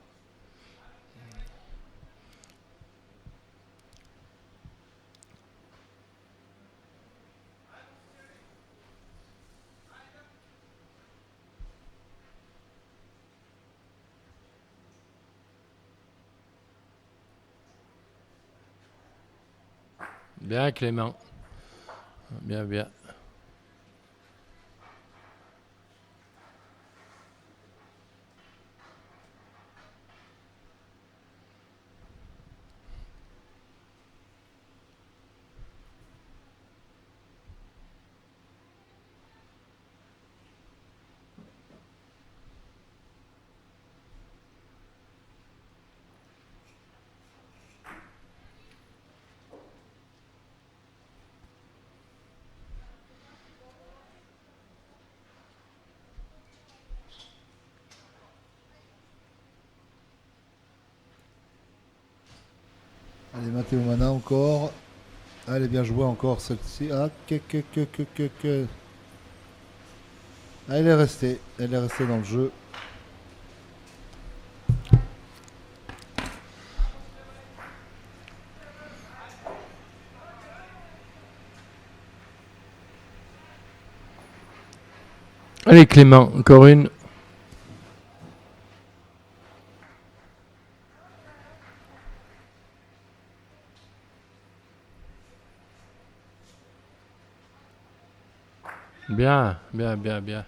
Bien Clément. Bien, bien. Allez, Matteo Mana encore. Allez, bien joué encore celle-ci. Ah, Ah, elle est restée. Elle est restée dans le jeu. Allez Clément, encore une. Bien, bien, bien, bien.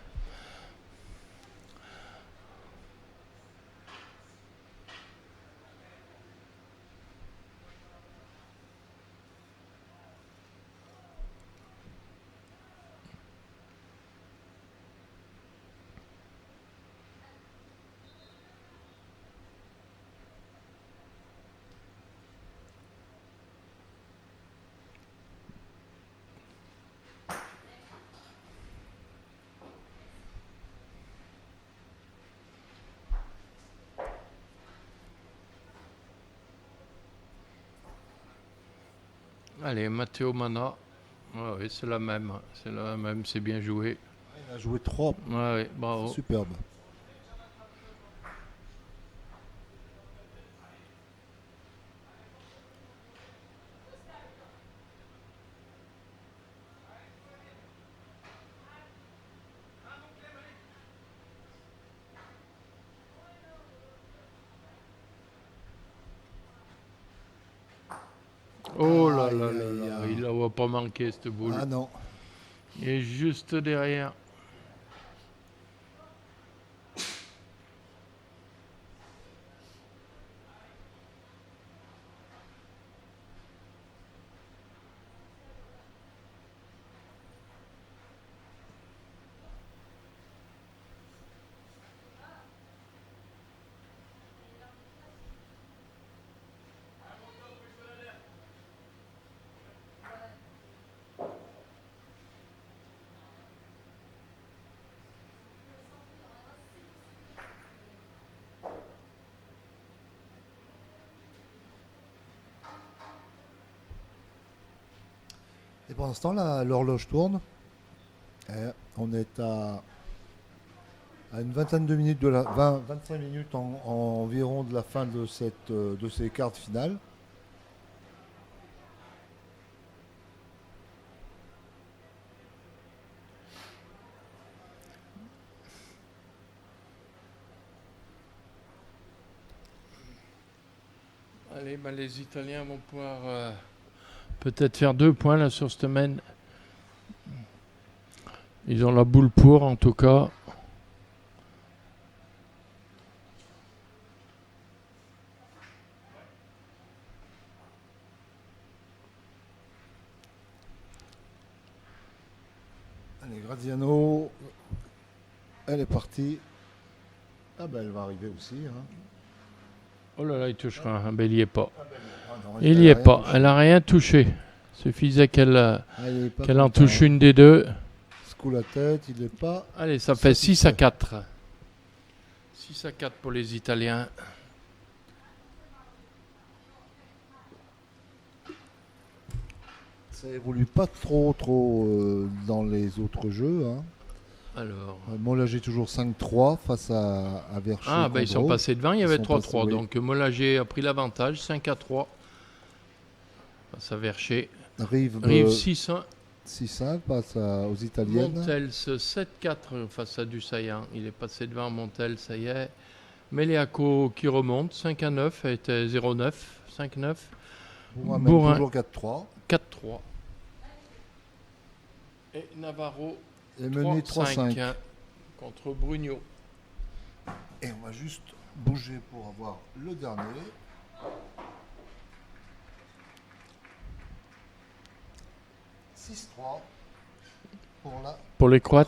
Allez, Matteo Mana. Ah oui, c'est la même. C'est la même, c'est bien joué. Il a joué 3. Ah oui, bravo. Superbe. Oh là Aïe, là là aïe, là, aïe. il la voit pas manquer cette boule. Ah non. Il est juste derrière. Et pendant ce temps, l'horloge tourne. On est à une vingtaine de minutes 25 minutes environ de la fin de ces quarts de finale. Allez, ben, les Italiens vont pouvoir peut-être faire 2 points là sur cette semaine. Ils ont la boule pour en tout cas. Allez, Graziano, elle est partie. Ah ben elle va arriver aussi. Hein. Oh là là, il touchera. Ah, ben, il n'y est pas. Ah non, Il n'y est pas. Elle n'a rien touché. Suffisait qu'elle en touche une des deux. Secoue la tête, il n'est pas. Allez, ça fait 6 à 4. 6 à 4 pour les Italiens. Ça évolue pas trop dans les autres jeux. Hein. Alors. Mollager toujours 5-3 face à Vercher. Ah, ben ils sont passés devant, il y avait 3-3. Oui. Donc Mollager a pris l'avantage, 5 à 3. Face à Vercher. Rive 6-1. 6-1 face aux Italiennes. Montels 7-4 face à Dussaillant. Il est passé devant Montels, ça y est. Meleaco qui remonte, 5 à 9, elle était 0-9, 5-9. Bourrin toujours 4-3. 4-3. Et Navarro est mené 3-5 contre Brugno. Et on va juste bouger pour avoir le dernier. « 6-3 pour les Croates.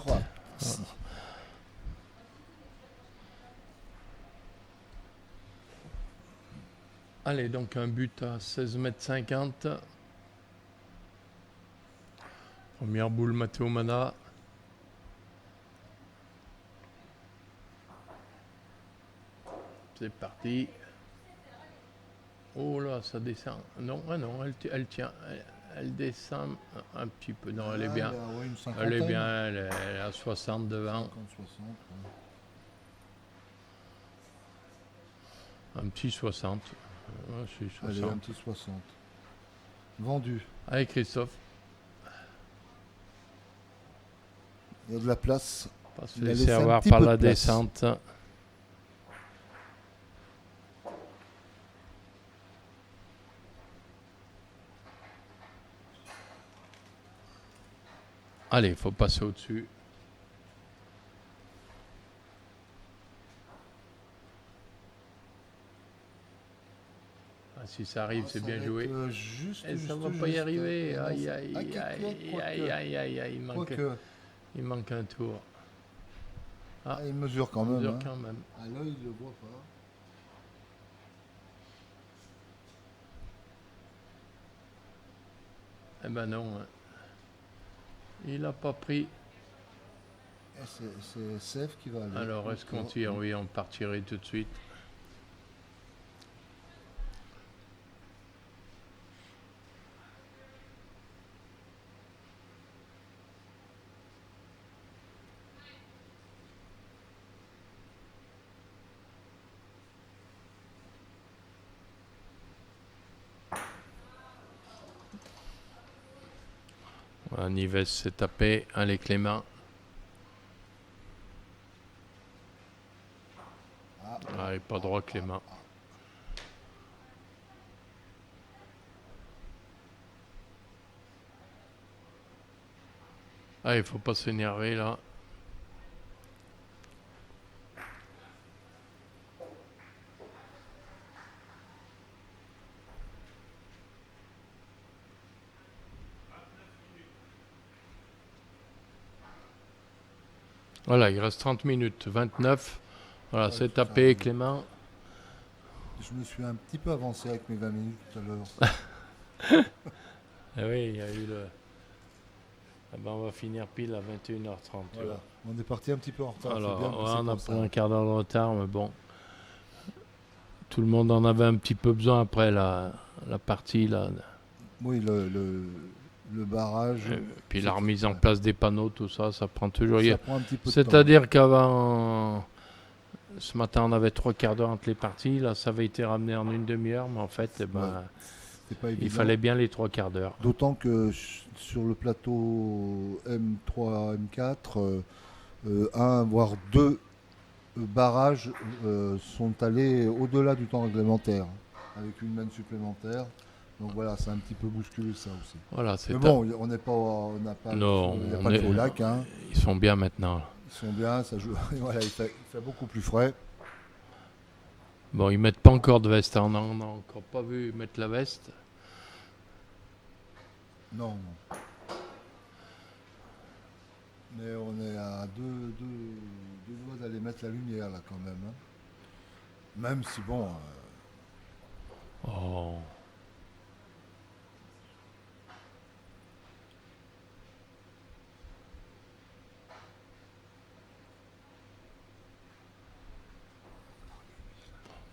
Allez, donc un but à 16,50 m. Première boule, Matteo Mana. C'est parti. Oh là, ça descend. Non, ah non, elle tient. Elle descend un petit peu. Non, elle est bien. Elle est bien, elle est à 60 devant. 50, 60, ouais. Un petit 60. C'est 60. Allez, un petit 60. Vendu. Allez, Christophe. Il y a de la place. Pas se laisser avoir par la descente. Allez, il faut passer au-dessus. Ah, si ça arrive, c'est bien joué. Et ça ne va pas y arriver. Aïe, aïe, aïe, aïe, aïe, il manque un tour. Ah, il mesure quand même. À l'œil, il ne le voit pas. Eh ben non. Il n'a pas pris. C'est Sef qui va aller. Alors, est-ce qu'on tire? Oui, on partirait tout de suite. Voilà, Nives s'est tapé. Allez, Clément. Ah, il n'est pas droit, Clément. Ah, il faut pas s'énerver là. Voilà, il reste 30 minutes, 29. Voilà, Ouais, c'est c'est ça, tapé, oui. Clément. Je me suis un petit peu avancé avec mes 20 minutes tout à l'heure. Ah oui, il y a eu le. Ah ben, on va finir pile à 21h30. Tu Voilà. vois. On est parti un petit peu en retard, c'est Alors, bien, ouais, c'est on a comme pris ça. un quart d'heure de retard, mais bon. Tout le monde en avait un petit peu besoin après la partie. Là. Oui, le barrage, Puis la c'est- remise en ouais. place des panneaux, tout ça, ça prend toujours. Ça prend un petit peu de temps. C'est-à-dire qu'avant. Ce matin, on avait 3 quarts d'heure entre les parties. Là, ça avait été ramené en une demi-heure, mais en fait, eh Ouais, ben, c'est pas il évident. fallait bien les 3 quarts d'heure. D'autant que sur le plateau M3, M4, un voire deux barrages sont allés au-delà du temps réglementaire, avec une manne supplémentaire. Donc voilà, c'est un petit peu bousculé ça aussi. Voilà, Mais c'est. bon, on n'est pas, on n'a pas le Non, feu, il n'y a pas le feu au lac, hein. ils sont bien maintenant. Là. Ils sont bien, ça joue. Voilà, il fait beaucoup plus frais. Bon, ils mettent pas encore de veste. Hein. On n'a encore pas vu mettre la veste. Non, non. Mais on est à deux doigts d'aller mettre la lumière là quand même, hein. Même si bon, Oh.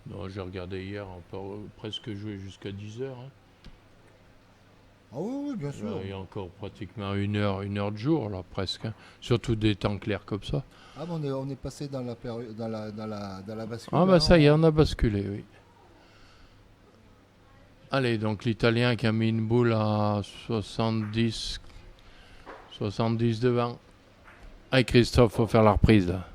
Non, j'ai regardé hier, on peut presque jouer jusqu'à 10h. Hein. ah oui, oui, bien sûr. Là, il y a encore pratiquement une heure de jour, là, presque. Hein. Surtout des temps clairs comme ça. Ah, mais on est passé dans la période, dans la bascule Ah, bah là. ça y est, on a basculé, oui. Allez, donc l'Italien qui a mis une boule à 70 devant. Allez, Christophe, faut faire la reprise, là.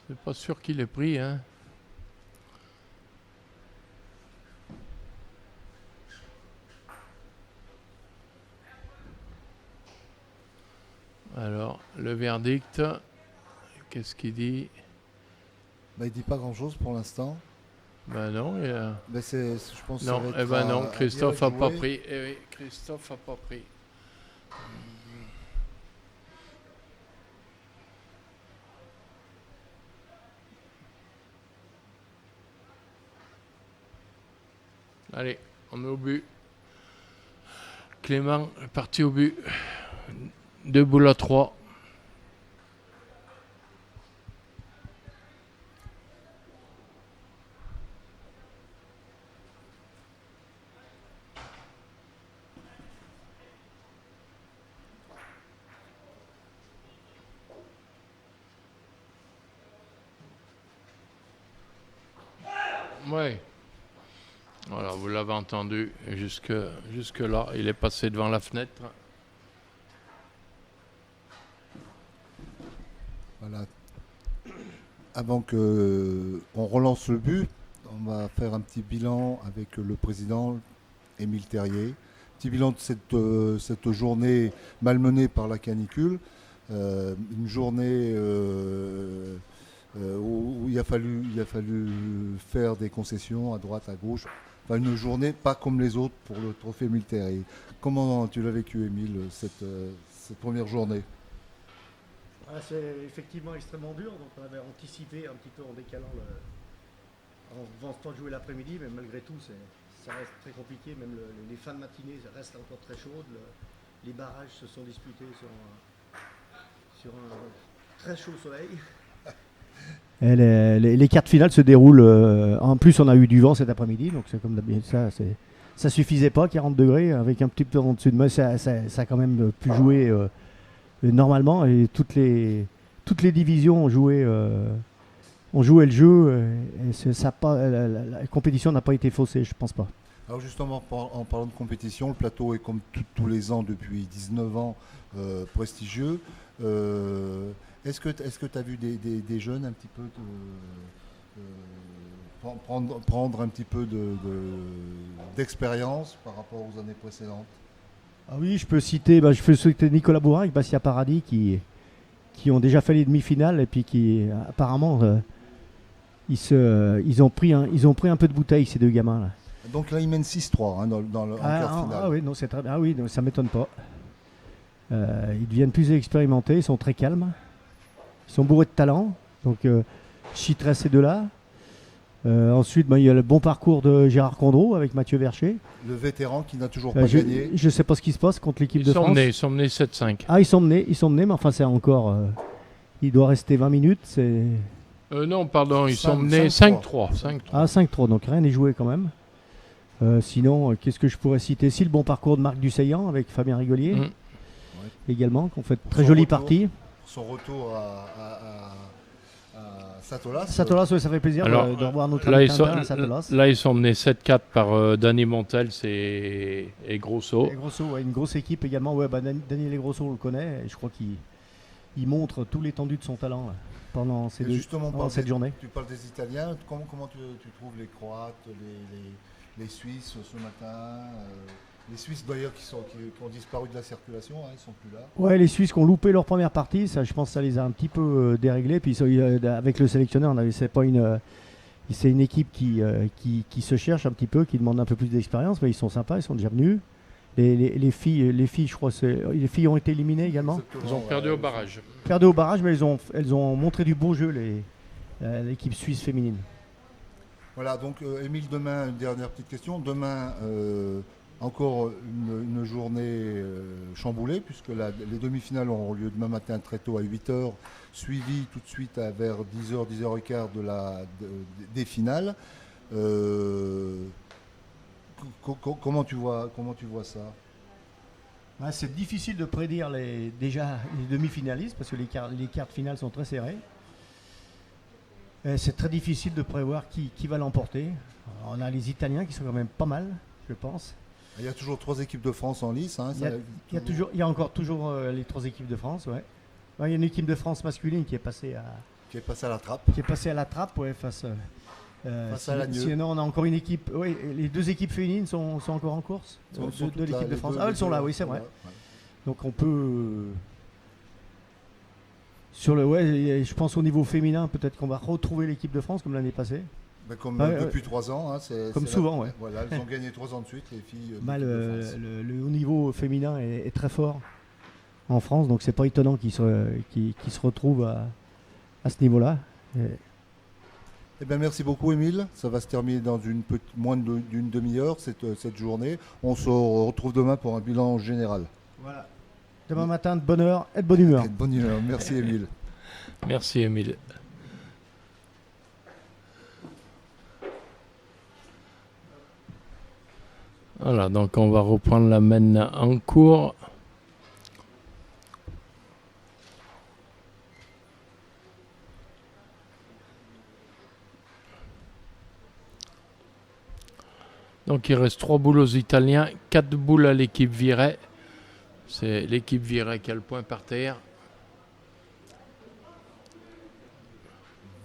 C'est pas sûr qu'il ait pris, hein. Alors, le verdict, qu'est-ce qu'il dit? Bah, il dit pas grand chose pour l'instant. Ben non, Mais je pense que ça non, va eh être ben non, à Christophe virage a pas joué. pris. Eh oui, Christophe a pas pris. Allez, on est au but. Clément est parti au but. 2 boules à 3. Ouais. Voilà, vous l'avez entendu. Jusque là, il est passé devant la fenêtre. Voilà. Avant que on relance le but, on va faire un petit bilan avec le président Émile Terrier. Petit bilan de cette journée malmenée par la canicule. Une journée où il a fallu faire des concessions à droite, à gauche. Enfin, une journée pas comme les autres pour le trophée Émile Terrier. Comment tu l'as vécu, Émile, cette première journée? Ah, c'est effectivement extrêmement dur, donc on avait anticipé un petit peu en décalant en faisant jouer l'après-midi, mais malgré tout ça reste très compliqué, même les fins de matinée restent encore très chaudes, les barrages se sont disputés sur un très chaud soleil, Les quarts de finale se déroulent. En plus, on a eu du vent cet après-midi, donc c'est comme d'habitude. Ça suffisait pas, 40 degrés, avec un petit peu en dessus de moi, ça a quand même pu jouer normalement. Et toutes les divisions ont joué le jeu. Et la compétition n'a pas été faussée, je pense pas. Alors justement, en parlant de compétition, le plateau est comme tous les ans depuis 19 ans prestigieux. Est-ce que tu as vu des jeunes un petit peu prendre un petit peu d'expérience par rapport aux années précédentes? Ah oui, je peux citer Nicolas Bourrin avec Bastia Paradis qui ont déjà fait les demi-finales et puis qui apparemment ils ont pris un peu de bouteille, ces deux gamins là. Donc là ils mènent 6-3 en quart finale. Ah oui, non, c'est très bien. Ah oui, non, ça m'étonne pas. Ils deviennent plus expérimentés, ils sont très calmes. Ils sont bourrés de talent. Donc je citerai ces deux-là. Ensuite, il y a le bon parcours de Gérard Condreau avec Mathieu Vercher. Le vétéran qui n'a toujours pas gagné. Je ne sais pas ce qui se passe contre l'équipe de France. Ils sont menés 7-5. Ah, ils sont menés, mais enfin, c'est encore. Il doit rester 20 minutes. Non, pardon, ils sont menés 5-3. Ah, 5-3, donc rien n'est joué quand même. Sinon, qu'est-ce que je pourrais citer? Si, le bon parcours de Marc Dussaillant avec Fabien Rigolier, également, qui ont fait très jolie partie. Son retour à Satolas. Satolas, ça fait plaisir de revoir notre ami Tintin à Satolas. Là, ils sont menés 7-4 par Danny Montels et Grosso. Et Grosso, une grosse équipe également. Daniel Grosso, on le connaît, et je crois qu'il montre tout l'étendue de son talent là, pendant cette journée. Tu parles des Italiens, comment tu trouves les Croates, les Suisses ce matin les Suisses d'ailleurs qui ont disparu de la circulation, ils sont plus là. Ouais, les Suisses qui ont loupé leur première partie, ça, je pense que ça les a un petit peu déréglés. Puis avec le sélectionneur, c'est une équipe qui se cherche un petit peu, qui demande un peu plus d'expérience, mais ils sont sympas, ils sont déjà venus. Les filles, je crois, les filles ont été éliminées également. Ils ont perdu au barrage. Perdu au barrage, mais elles ont montré du beau jeu, l'équipe suisse féminine. Voilà, donc Émile, demain, une dernière petite question. Demain, encore une journée chamboulée, puisque les demi-finales auront lieu demain matin très tôt à 8h, suivi tout de suite vers 10h, 10h15 des finales. Comment tu vois ça? C'est difficile de prédire les demi-finalistes, parce que les quarts de finale sont très serrés. C'est très difficile de prévoir qui va l'emporter. On a les Italiens qui sont quand même pas mal, je pense. Il y a toujours 3 équipes de France en lice. Il y a encore toujours les 3 équipes de France. Ouais. Il y a une équipe de France masculine qui est passée à la trappe. Face à l'Agneau. Sinon, on a encore une équipe. Oui, les 2 équipes féminines sont encore en course de l'équipe de France. Elles sont là, oui, c'est vrai. Ouais. Donc on peut. Je pense au niveau féminin, peut-être qu'on va retrouver l'équipe de France comme l'année passée. Depuis 3 ans. Comme souvent, ouais. Voilà, elles ont gagné 3 ans de suite, les filles. Le haut niveau féminin est très fort en France, donc c'est pas étonnant qu'ils se retrouvent à ce niveau-là. Merci beaucoup, Émile. Ça va se terminer dans moins d'une demi-heure, cette journée. On se retrouve demain pour un bilan général. Voilà. Demain matin, de bonne heure et de bonne humeur. Merci, Émile. Merci, Émile. Voilà, donc on va reprendre la mène en cours. Donc il reste 3 boules aux Italiens, 4 boules à l'équipe Viret. C'est l'équipe Viret qui a le point par terre.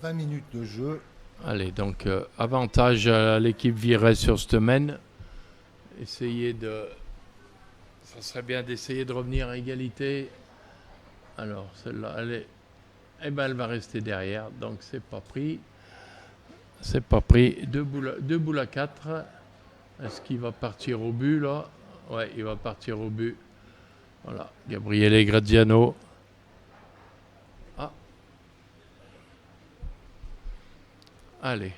20 minutes de jeu. Allez, donc avantage à l'équipe Viret sur cette mène. Ça serait bien d'essayer de revenir à égalité. Alors celle-là, elle va rester derrière, donc c'est pas pris. C'est pas pris. 2 boules à 4. Est-ce qu'il va partir au but là? Ouais, il va partir au but. Voilà, Gabriele Graziano. Ah. Allez.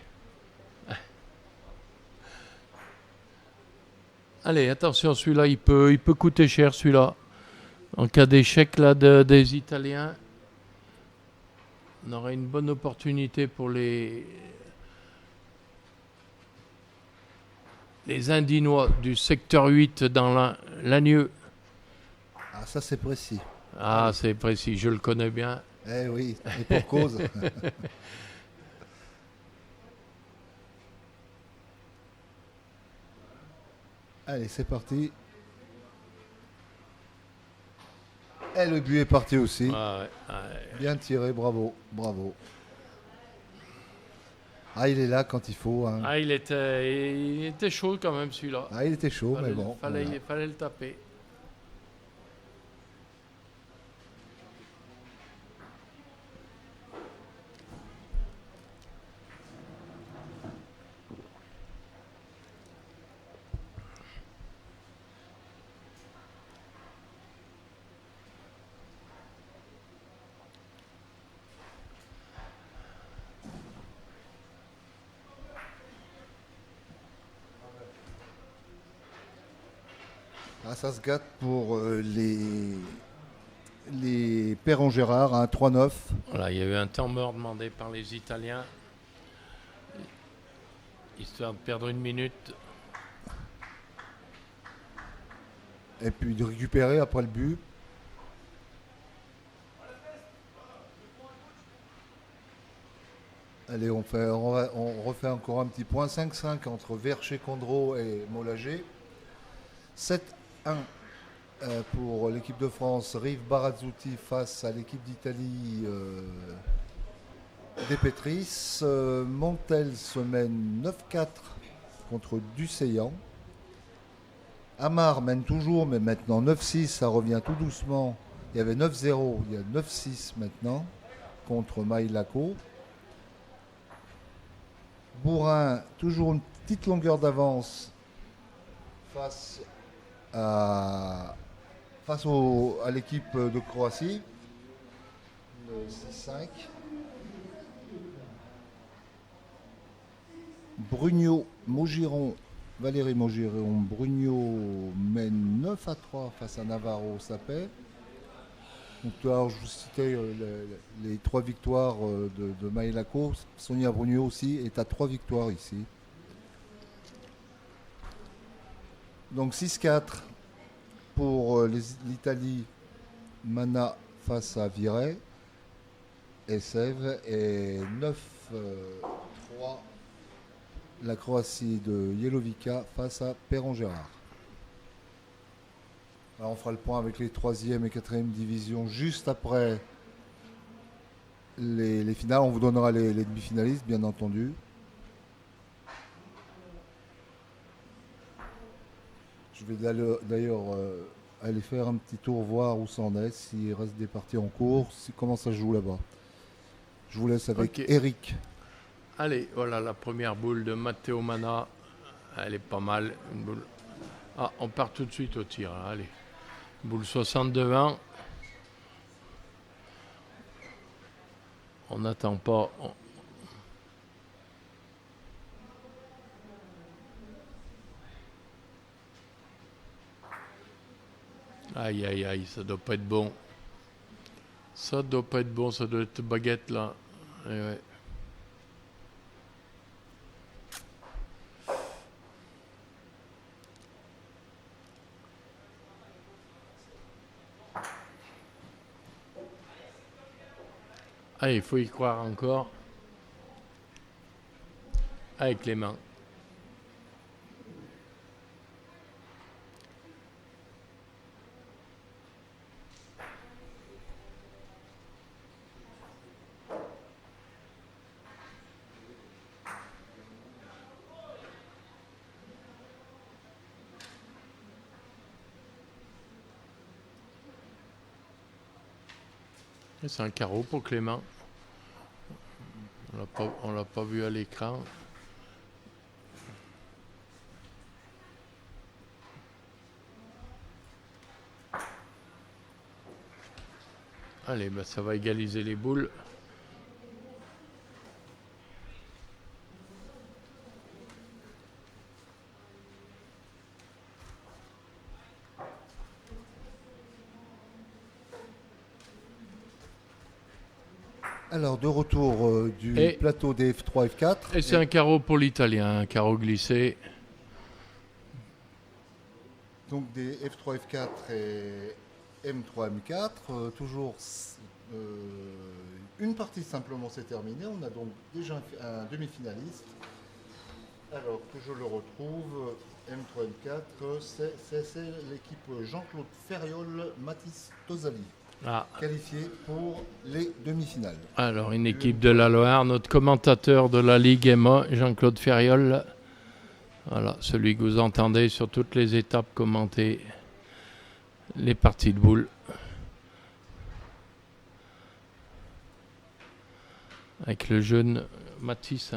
Allez, attention, celui-là, il peut coûter cher, celui-là. En cas d'échec là des Italiens. On aurait une bonne opportunité pour les Indinois du secteur 8 dans Lagnieu. Ah, ça c'est précis. Ah, c'est précis, je le connais bien. Eh oui, et pour cause. Allez, c'est parti. Et le but est parti aussi. Ouais. Bien tiré, bravo, bravo. Ah, il est là quand il faut. Hein. Ah, il était chaud quand même celui-là. Ah, il était chaud, mais bon. Fallait Voilà. le taper. Ah, ça se gâte pour les Perron Gérard, hein, 3-9. Voilà, il y a eu un temps mort demandé par les Italiens, histoire de perdre une minute. Et puis de récupérer après le but. Allez, on refait encore un petit point. 5-5 entre Vercher-Condro et Molager. 7-1 pour l'équipe de France. Rive Barazzuti face à l'équipe d'Italie des Pétris. Montel se mène 9-4 contre Duseillan. Amar mène toujours, mais maintenant 9-6, ça revient tout doucement. Il y avait 9-0, il y a 9-6 maintenant contre Maïlaco. Bourrin, toujours une petite longueur d'avance face à l'équipe de Croatie. Le 6-5. Brugno, Maugiron, Valérie Maugiron, Brugno mène 9-3 face à Navarro Sapet. Donc, alors, je vous citais les 3 victoires de Maïlaco. Sonia Brugno aussi est à 3 victoires ici. Donc 6-4 pour l'Italie, Mana face à Viret et Sèvres, et 9-3 la Croatie de Jelovica face à Perron-Gérard. Alors on fera le point avec les 3e et 4e divisions juste après les finales. On vous donnera les demi-finalistes, bien entendu. Je vais d'ailleurs aller faire un petit tour, voir où ça en est, s'il reste des parties en cours, comment ça se joue là-bas. Je vous laisse avec Eric. Allez, voilà la première boule de Matteo Mana. Elle est pas mal. Une boule. Ah, on part tout de suite au tir. Là. Allez. Boule 62-20. On n'attend pas. Aïe, aïe, aïe, ça doit pas être bon. Ça doit pas être bon, ça doit être baguette là. Et ouais. Ah, il faut y croire encore. Avec les mains. C'est un carreau pour Clément. On l'a pas vu à l'écran. Allez, ben ça va égaliser les boules. Alors, de retour du Et- plateau des F3, F4. Et c'est un carreau pour l'Italien, un carreau glissé. Donc des F3, F4 et M3, M4. Toujours une partie simplement s'est terminée. On a donc déjà un demi-finaliste. Alors que je le retrouve, M3, M4, c'est l'équipe Jean-Claude Ferriol, Mathis Tosali, Ah, qualifiés pour les demi-finales. alors une équipe de la Loire, notre commentateur de la Ligue est moi, Jean-Claude Ferriol. Voilà, celui que vous entendez sur toutes les étapes commenter les parties de boules. Avec le jeune Mathis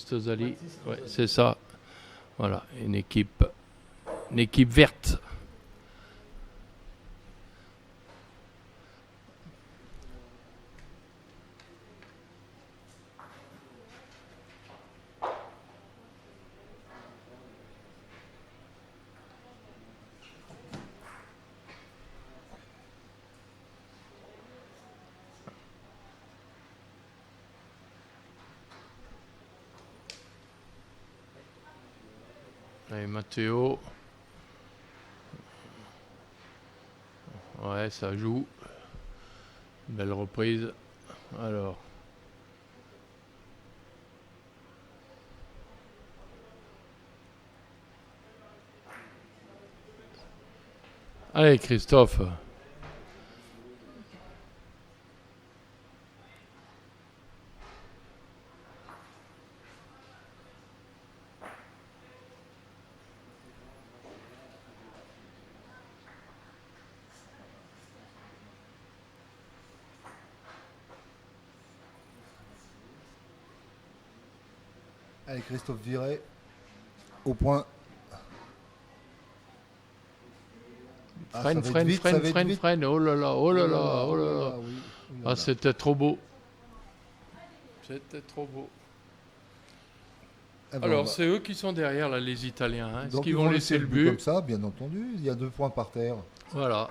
Tosali. Ouais, c'est ça. Voilà, une équipe verte. Allez, Matteo. Ouais, ça joue. Belle reprise. Alors. Allez, Christophe. Allez, Christophe Viret, au point. Ah, ça va être vite, ça va être vite. Freine. Oh là là. Oui, Ah, oui là. c'était trop beau. C'était trop beau. Ah bon, Alors, bah, c'est eux qui sont derrière, là, les Italiens. Hein. Est-ce donc qu'ils ils vont laisser le but comme ça, bien entendu. Il y a 2 points par terre. Voilà.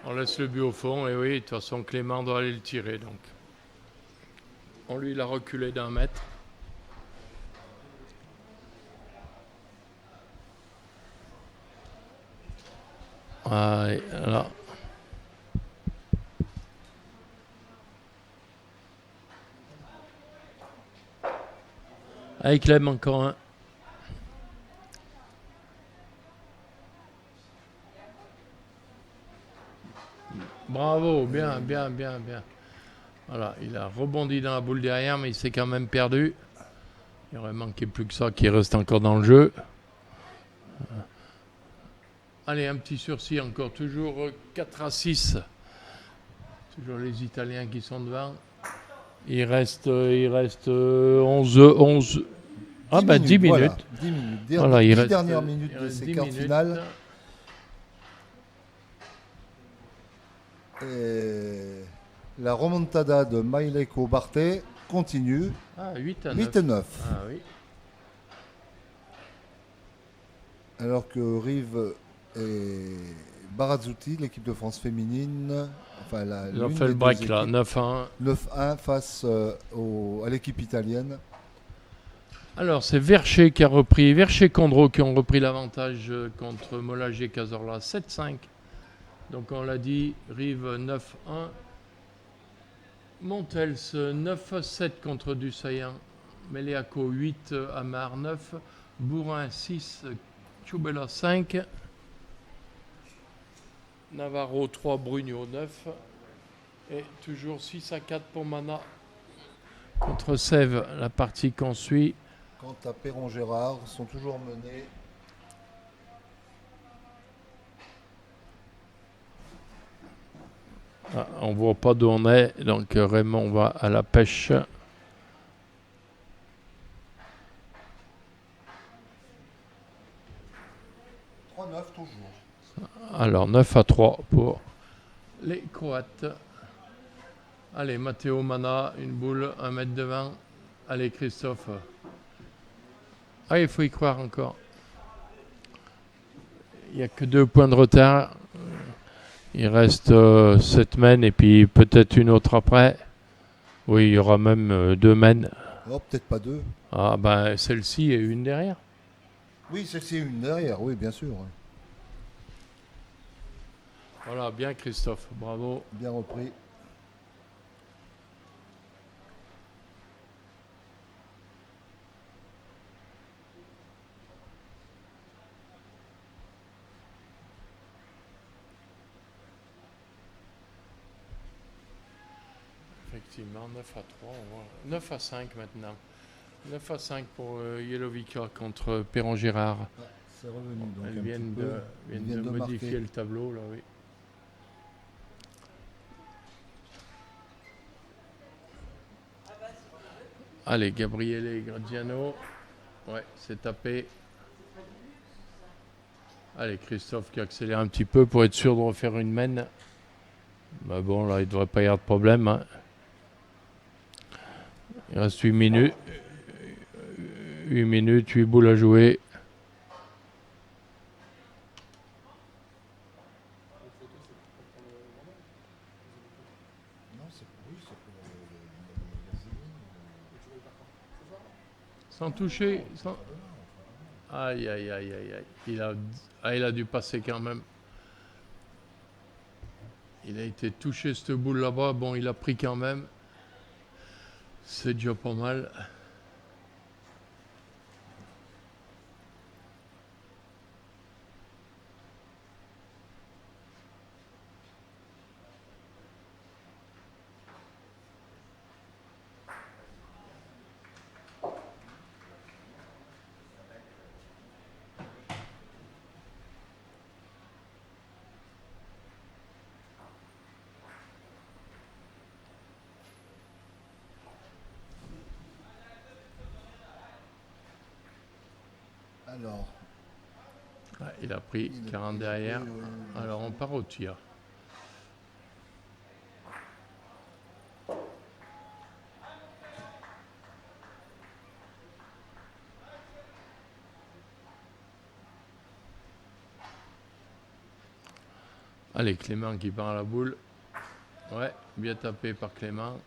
On laisse le but au fond. Et oui, de toute façon, Clément doit aller le tirer. Donc, on lui l'a reculé d'1 mètre. Allez, là. Allez, Clem, encore un. Bravo, bien. Voilà, il a rebondi dans la boule derrière, mais il s'est quand même perdu. Il aurait manqué plus que ça, qu'il reste encore dans le jeu. Allez, un petit sursis encore, toujours 4-6. Toujours les Italiens qui sont devant. Il reste 11. Ah bah 10 minutes. Voilà, 10 minutes. Voilà, il 10 reste, dernières minutes de ces quarts finales. Et la remontada de Maileko Barté continue. Ah, 8-9. 8-9. Ah oui. Alors que Rive et Barazzuti, l'équipe de France féminine, enfin Ils ont fait le break là, 9-1. 9-1 face à l'équipe italienne. Alors c'est Vercher qui a repris, Vercher-Condro qui ont repris l'avantage contre Molager Cazorla 7-5. Donc on l'a dit, Rive 9-1. Montels 9-7 contre Dussaillan. Meleaco 8, Amar 9. Bourrin 6, Choubela 5. Navarro 3, Brugno 9. Et toujours 6-4 pour Mana contre Sèvres, la partie qu'on suit. Quant à Perron-Gérard, sont toujours menés. Ah, on voit pas d'où on est, donc Raymond va à la pêche. Toujours. Alors 9-3 pour les Croates. Allez, Matteo Mana, une boule, 1 mètre devant. Allez, Christophe. Ah, il faut y croire encore. Il n'y a que 2 points de retard. Il reste 7 mènes et puis peut-être une autre après. Oui, il y aura même 2 mènes. Oh, peut-être pas deux. Ah, ben celle-ci et une derrière. Oui, celle-ci est une derrière, oui, bien sûr. Voilà, bien Christophe, bravo. Bien repris. Effectivement, 9 à 3, 9 à 5 maintenant. 9 à 5 pour Yelovika contre Perron Gérard. Ah, c'est revenu donc Elles un viennent petit peu. Ils viennent de modifier marquer. le tableau là, oui. Allez, Gabriele et Gradiano. Ouais, c'est tapé. Allez, Christophe qui accélère un petit peu pour être sûr de refaire une mène. Bah bon, là, il ne devrait pas y avoir de problème. Hein. Il reste 8 minutes. 8 minutes, 8 boules à jouer. Non, c'est pour, oui, c'est pour le magazine. Sans toucher. Sans... Aïe, aïe, aïe, aïe, aïe. Il a dû passer quand même. Il a été touché, cette boule là-bas. Bon, il a pris quand même. C'est déjà pas mal. Alors, Ah, il a pris il a 40 pris, derrière. oui, Alors on part au tir. Allez, Clément qui part à la boule. Ouais, bien tapé par Clément.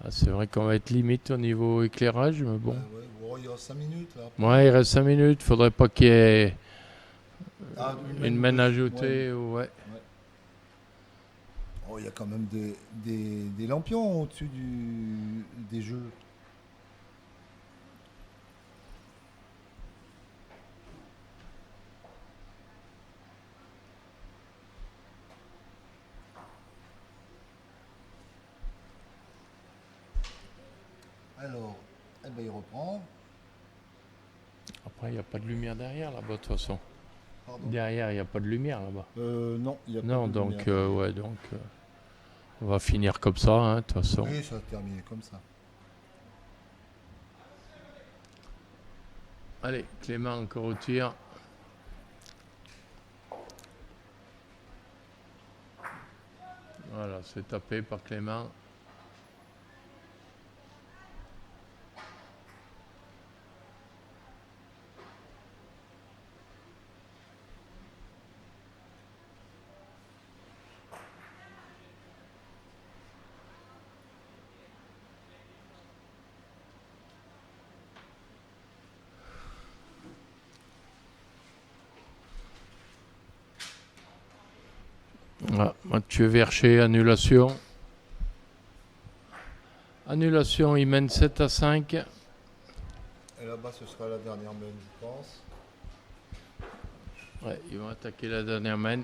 Ah, c'est vrai qu'on va être limite au niveau éclairage, mais bon. ouais, bon, il reste 5 minutes là. Ouais, il reste 5 minutes. Faudrait pas qu'il y ait Ah, une mène mène ajoutée. ouais. Ouais. Oh, il y a quand même des lampions au-dessus des jeux. Alors, eh ben, il reprend. Après, il n'y a pas de lumière derrière là-bas, de toute façon. Pardon. Derrière, il n'y a pas de lumière là-bas. Non, il n'y a pas Non, de donc, lumière derrière. ouais, donc, on va finir comme ça, hein, de toute façon. Oui, ça va terminer comme ça. Allez, Clément encore au tir. Voilà, c'est tapé par Clément. Ah, Mathieu Vercher, annulation. Annulation, il mène 7 à 5. Et là-bas, ce sera la dernière main, je pense. Ouais, ils vont attaquer la dernière main.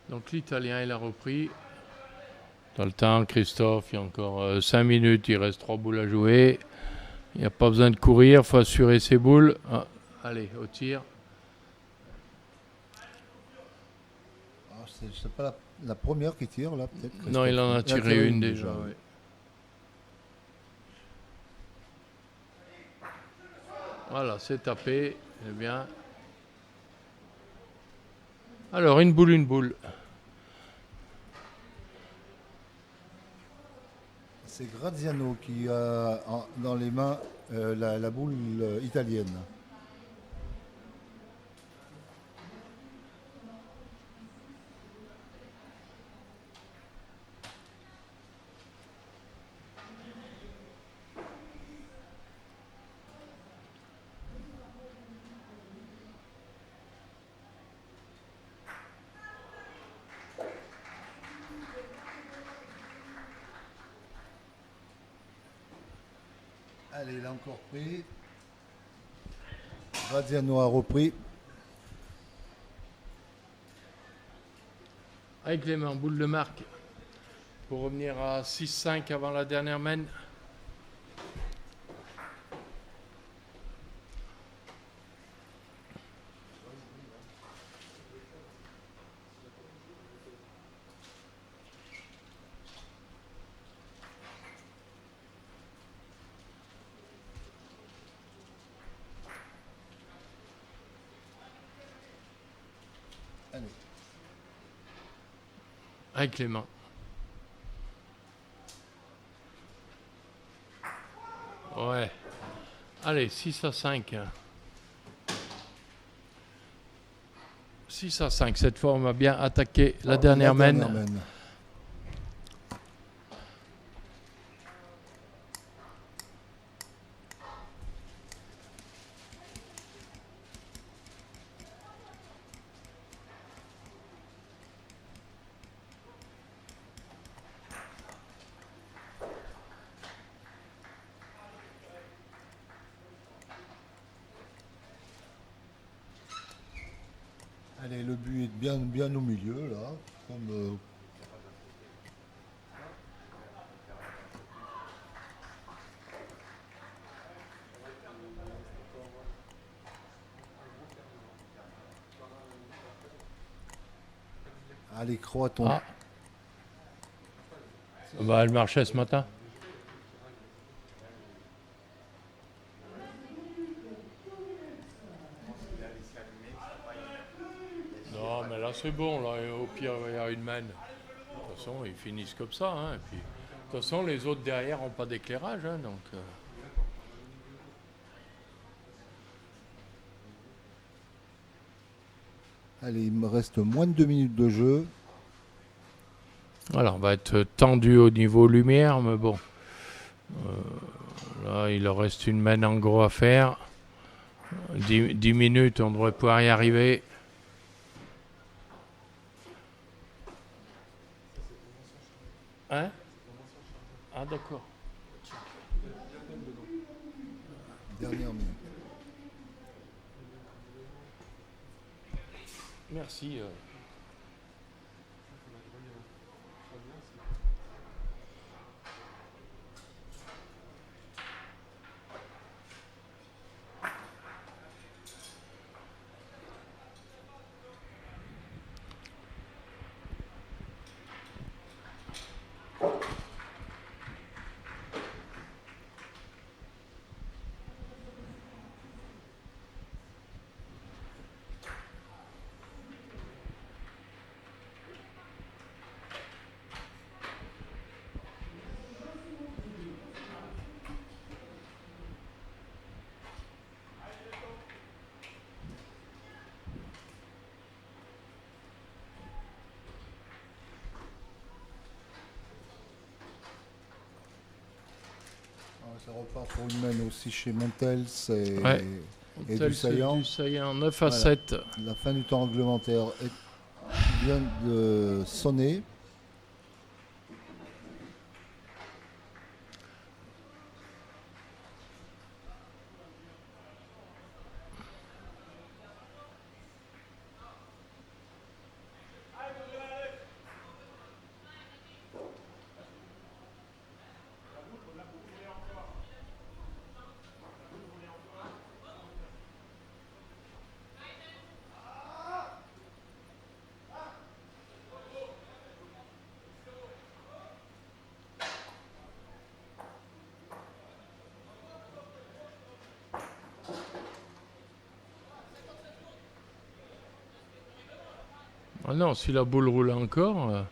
Donc l'Italien, il a repris. Dans le temps, Christophe, il y a encore 5 minutes, il reste 3 boules à jouer. Il n'y a pas besoin de courir, il faut assurer ses boules. Ah, allez, au tir. Ah, c'est pas la première qui tire là, peut-être. Non, il en a tiré une déjà. Ouais. Voilà, c'est tapé. C'est bien. Alors, une boule, une boule. C'est Graziano qui a dans les mains la boule italienne. Allez, il a encore pris. Graziano a repris. Avec les mains, boule de marque. Pour revenir à 6-5 avant la dernière main. Allez. Avec les mains. Ouais. Allez, 6-5. 6-5. Cette fois, on va bien attaquer la dernière main. Allez, le but est bien au milieu, là. Comme, Allez, Croaton. Ah. Bah, elle marchait ce matin. Non, mais là c'est bon, là, et au pire il y a une main. De toute façon, ils finissent comme ça. Hein, et puis, de toute façon, les autres derrière n'ont pas d'éclairage. Hein, donc, Allez, il me reste moins de 2 minutes de jeu. voilà, on va être tendu au niveau lumière, mais bon. Là, il leur reste une main en gros à faire. 10 minutes, on devrait pouvoir y arriver. Hein? Ah, d'accord. Dernière minute. Merci. Ça repart pour une main aussi chez Montels et, Ouais. et du Saillant. Du Saillant, 9 à 7. La fin du temps réglementaire vient de sonner. Ah non, si la boule roule encore.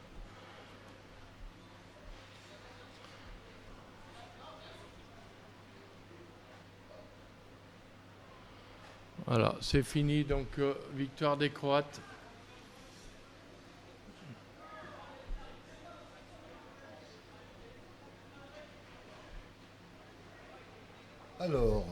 Voilà, c'est fini. Donc, victoire des Croates. Alors,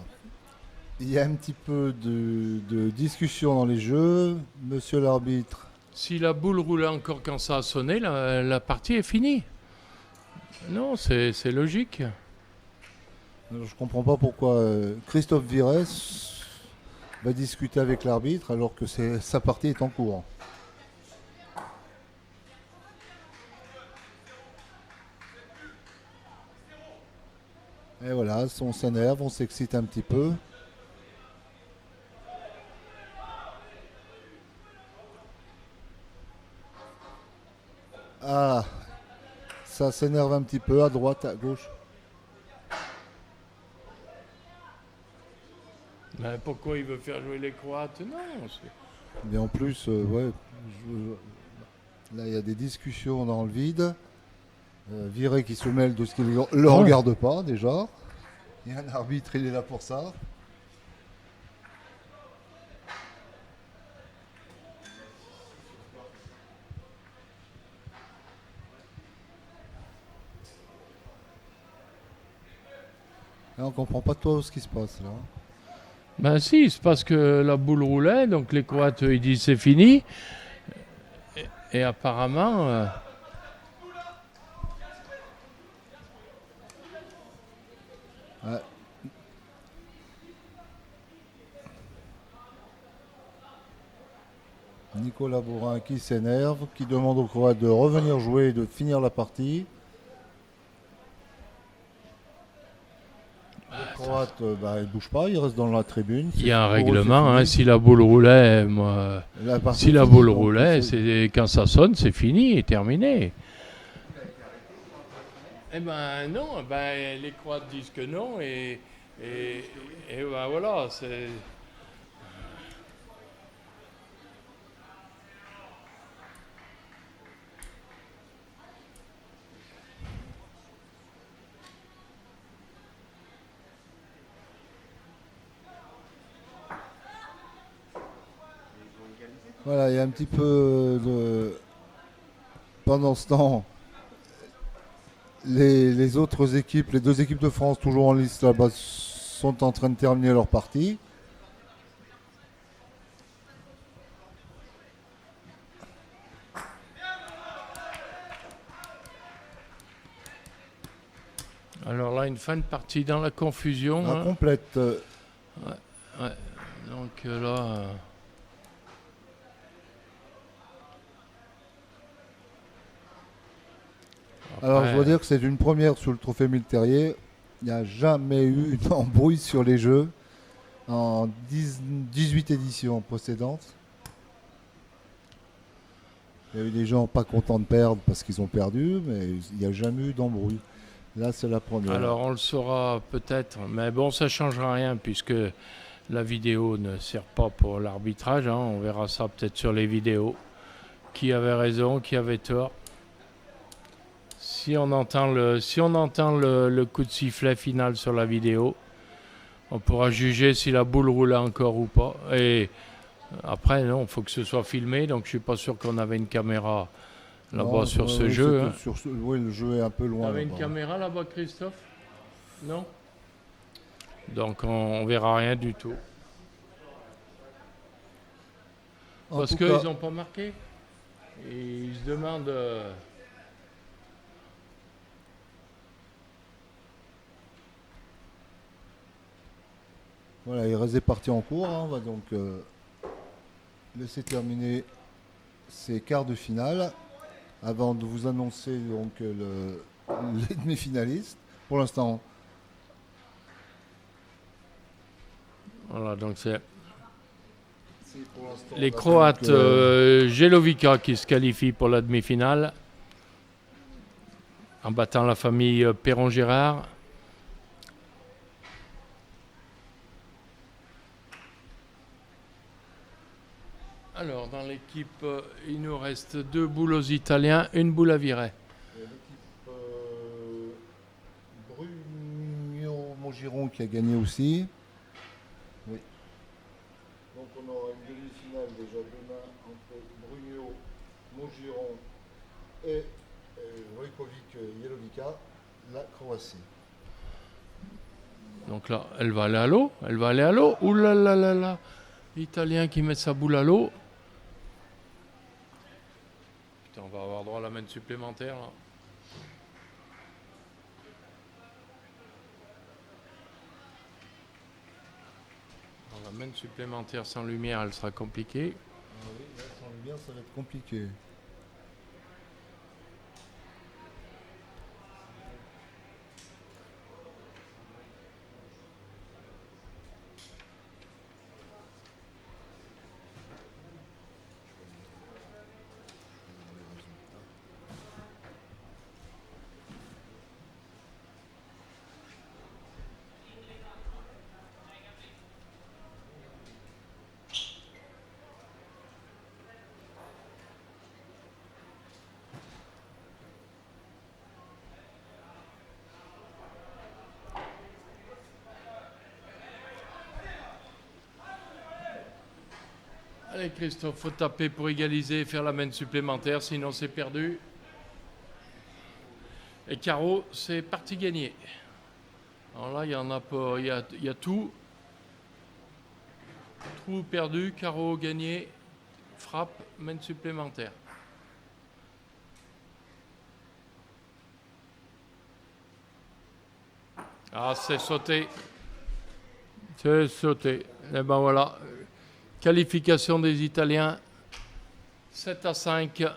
il y a un petit peu de discussion dans les jeux. Monsieur l'arbitre, Si la boule roulait encore quand ça a sonné, la partie est finie. Non, c'est logique. je ne comprends pas pourquoi Christophe Virès va discuter avec l'arbitre alors que sa partie est en cours. Et voilà, on s'énerve, on s'excite un petit peu. Ah, ça s'énerve un petit peu à droite, à gauche. Mais pourquoi il veut faire jouer les Croates? Non. Mais en plus, ouais, là il y a des discussions dans le vide. Viré qui se mêle de ce qu'il ne le regarde pas déjà. Il y a un arbitre, il est là pour ça. Là, on comprend pas trop ce qui se passe là. Ben si, c'est parce que la boule roulait, donc les Croates ils disent c'est fini. Et apparemment, Ouais. Nicolas Bourrin qui s'énerve, qui demande aux Croates de revenir jouer et de finir la partie. Les Croates, ils ne bougent pas, ils restent dans la tribune. il y a un Pour eux, c'est règlement. fini. Si la boule roulait, moi, La partie si est la finie, boule donc roulait, c'est- quand ça sonne, c'est fini, terminé. Eh ben non, les Croates disent que non et ben voilà, c'est. Voilà, il y a un petit peu de... Pendant ce temps, les autres équipes, les deux équipes de France toujours en liste là-bas, sont en train de terminer leur partie. Alors là, une fin de partie dans la confusion. La Hein. complète. Ouais. Donc là. Alors après, je dois dire que c'est une première sur le trophée Mille-Terrier. Il n'y a jamais eu d'embrouille sur les jeux en 18 éditions précédentes. Il y a eu des gens pas contents de perdre parce qu'ils ont perdu, mais il n'y a jamais eu d'embrouille. Là, c'est la première. Alors on le saura peut-être, mais bon, ça changera rien puisque la vidéo ne sert pas pour l'arbitrage. Hein. On verra ça peut-être sur les vidéos. Qui avait raison, qui avait tort. Si on entend le coup de sifflet final sur la vidéo, on pourra juger si la boule roule encore ou pas. Et après, non, il faut que ce soit filmé. Donc je suis pas sûr qu'on avait une caméra là-bas Non, sur ce oui, jeu. c'était Hein. oui, le jeu est un peu Tu loin. avais une là-bas. caméra là-bas, Christophe? Non? Donc on verra rien du tout. En Parce tout qu'ils cas, n'ont pas marqué. Et ils se demandent. voilà, il reste des parties en cours. Hein. On va donc laisser terminer ces quarts de finale avant de vous annoncer donc les demi-finalistes. Pour l'instant, Voilà, donc c'est pour l'instant, les on va Croates donc, Jelovica qui se qualifient pour la demi-finale en battant la famille Perron-Gérard. Alors, dans l'équipe, il nous reste 2 boules aux Italiens, une boule à virer. Et l'équipe Brugno-Montgiron qui a gagné aussi. Oui. Donc on aura une demi-finale déjà demain entre Brugno, Montgiron et Vojkovic-Jelovica, la Croatie. Donc là, elle va aller à l'eau. Elle va aller à l'eau. Ouh là là là là. L'Italien qui met sa boule à l'eau. Putain, on va avoir droit à la main supplémentaire là. La main supplémentaire sans lumière, elle sera compliquée. Ah oui, là, sans lumière, ça va être compliqué. Allez Christophe, faut taper pour égaliser et faire la main supplémentaire, sinon c'est perdu. Et carreau, c'est parti gagné. Alors là, il y en a pas, il y a tout. Trou perdu, carreau gagné, frappe, main supplémentaire. Ah, c'est sauté. C'est sauté. Et ben voilà. Qualification des Italiens. 7-5.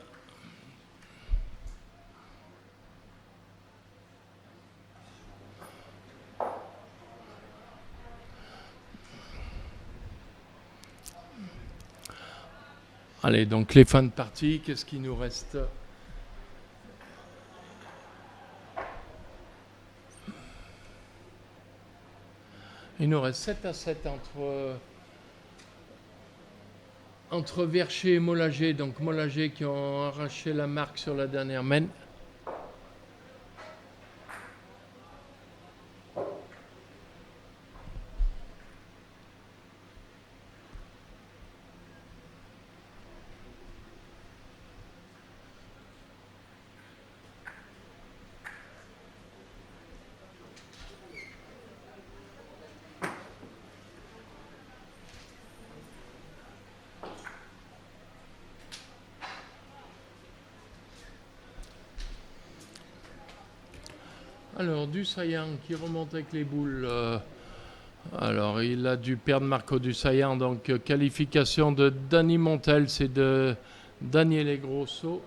Allez, donc les fins de partie, qu'est-ce qu'il nous reste ? Il nous reste 7-7 entre Vercher et Mollager. Donc Mollager qui ont arraché la marque sur la dernière main. Alors, Dussaillant qui remonte avec les boules. Alors, il a dû perdre Marco Dussaillant. Donc, qualification de Dani Montel, c'est de Daniele Grosso.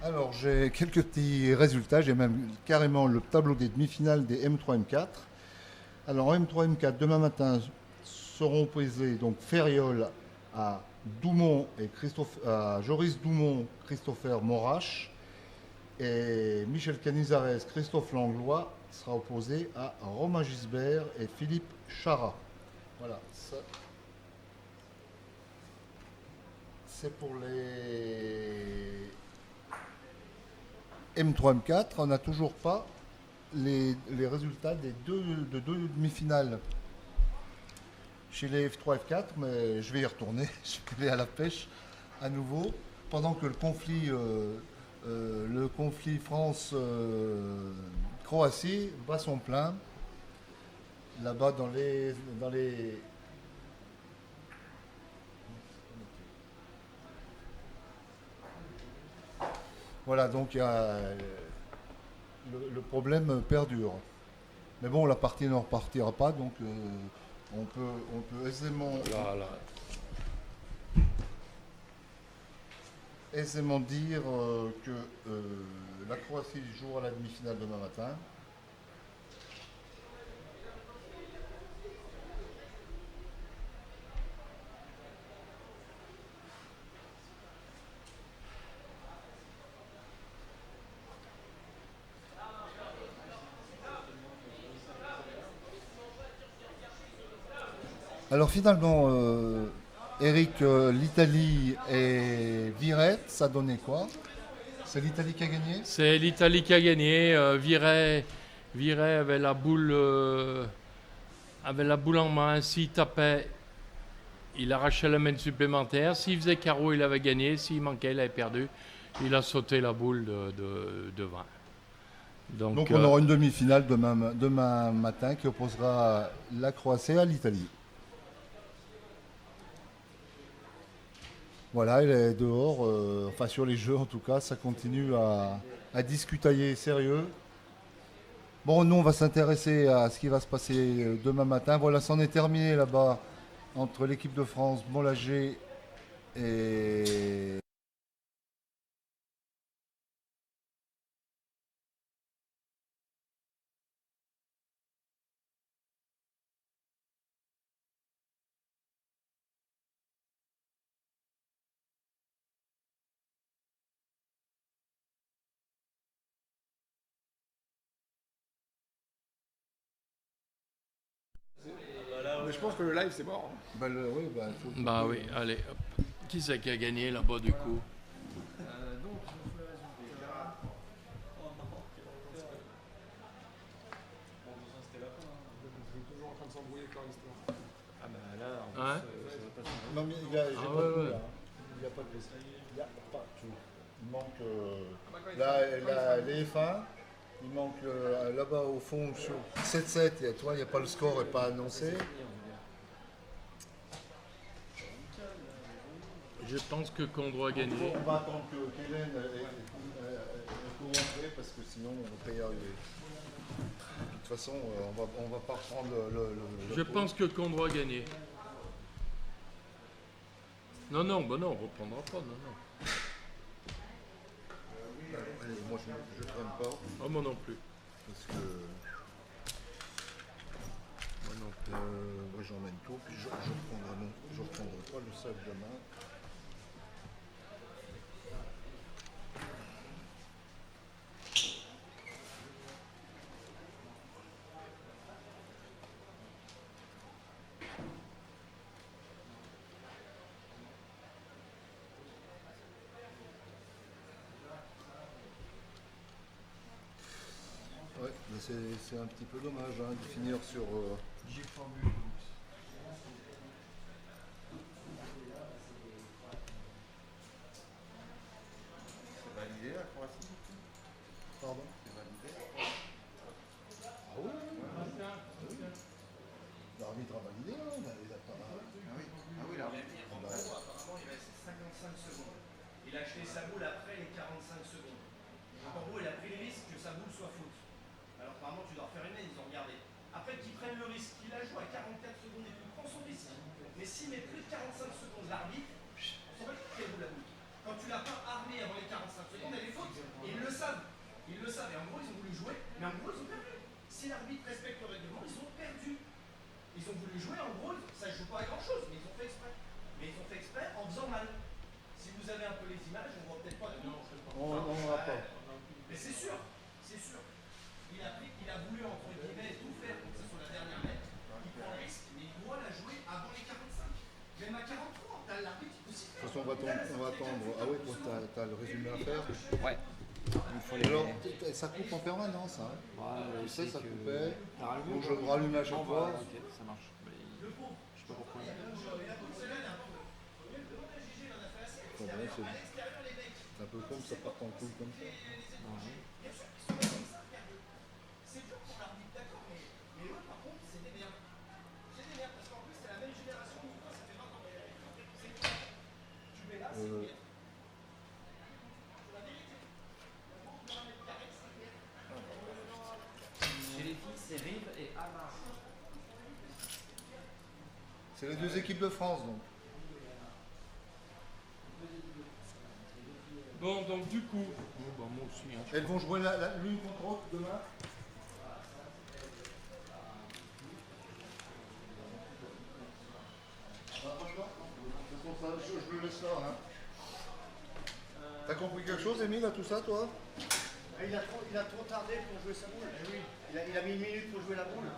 Alors, j'ai quelques petits résultats. J'ai même carrément le tableau des demi-finales des M3 M4. Alors, en M3 M4, demain matin seront opposés donc Ferriol à Doumont et à Joris Doumont, Christopher Morache. Et Michel Canizares, Christophe Langlois sera opposé à Romain Gisbert et Philippe Chara. Voilà, ça, c'est pour les M3, M4. On n'a toujours pas les résultats des deux demi-finales. chez les F3, F4, mais je vais y retourner. Je vais aller à la pêche à nouveau, pendant que le conflit France-Croatie bat son plein. Là-bas dans les voilà, donc le problème perdure. Mais bon, la partie ne repartira pas, donc on peut aisément dire que la Croatie jouera la demi-finale demain matin. Alors finalement, Eric, l'Italie et Virette, ça donnait quoi? C'est l'Italie qui a gagné? C'est l'Italie qui a gagné. Viret avait la boule en main. S'il tapait, il arrachait la main supplémentaire. S'il faisait carreau, il avait gagné. S'il manquait, il avait perdu. Il a sauté la boule de 20. Donc on aura une demi-finale demain matin qui opposera la Croatie à l'Italie. Voilà, il est dehors, enfin sur les jeux en tout cas, ça continue à discutailler sérieux. Bon, nous on va s'intéresser à ce qui va se passer demain matin. Voilà, c'en est terminé là-bas entre l'équipe de France, Montlagé et... Mais je pense que le live c'est mort. Oui, allez, hop. Qui c'est qui a gagné là-bas du coup? Ah bah là, Hein? Non mais il n'y a, ouais. Il y a pas de blessé. Il manque les F1. Il manque là-bas au fond sur 7-7. Il n'y a pas le score n'est pas annoncé. Je pense que Condro a gagné. On va attendre que Hélène est rentrée parce que sinon on va pas y arriver. De toute façon, on va pas reprendre Je pense que Condro a gagné. Non, on reprendra pas, non. Allez, moi je traîne pas. Oh, moi non plus. Parce que moi j'emmène tout, puis je reprendrai pas le sac demain. Ouais, mais c'est un petit peu dommage de finir sur... j'ai pas vu. C'est validé la Croatie? Pardon? C'est validé? Ah oui. L'arbitre a validé, il a pas... Ah oui, l'arbitre. Apparemment, il restait 55 secondes. Il a acheté sa boule après les 45 secondes. Donc en gros, il a pris le risque que sa boule soit faute. Alors apparemment, tu dois refaire une main, ils ont regardé. Après qu'il prenne le risque, qu'il a joué à 44 secondes et tout, prend son risque. Mais s'il met plus de 45 secondes, l'arbitre, on s'en va quelle boule la boule. Quand tu l'as pas armé avant les 45 secondes, elle est faute. Et ils le savent. Ils le savent. Et en gros, ils ont voulu jouer, mais en gros, ils ont perdu. Si l'arbitre respecte le règlement, ils ont perdu. Ils ont voulu jouer, en gros, ça ne joue pas à grand chose, mais ils ont fait exprès. Mais ils ont fait exprès en faisant mal. Si vous avez un peu les images, on voit peut-être pas. On va pas. Mais c'est sûr, c'est sûr. Il a voulu, entre guillemets, tout faire pour que ce soit la dernière lettre. Il prend le risque, mais il doit la jouer avant les 45. Même à 43, t'as l'arbitre qui peut s'y faire. De toute façon, on va attendre. Ah oui, toi, t'as le résumé à faire. Ouais. Il faut les... Alors, ça coupe en permanence. Hein. Ouais, Tu sais, ça que... coupait. T'as rallumé? Donc je rallume à chaque fois. Ok, ça marche. Je pas pourquoi. Faudrait, c'est un peu comme ça part en couille comme ça. Euh, Chez les filles, c'est Rive et Amar. c'est les deux équipes de France donc. Bon, donc du coup, moi aussi, hein, Elles vont jouer l'une contre l'autre demain. Je le laisse là. Hein. T'as compris quelque chose, Émile, à tout ça, toi? Il a trop tardé pour jouer sa boule. Il a mis 1 minute pour jouer la boule.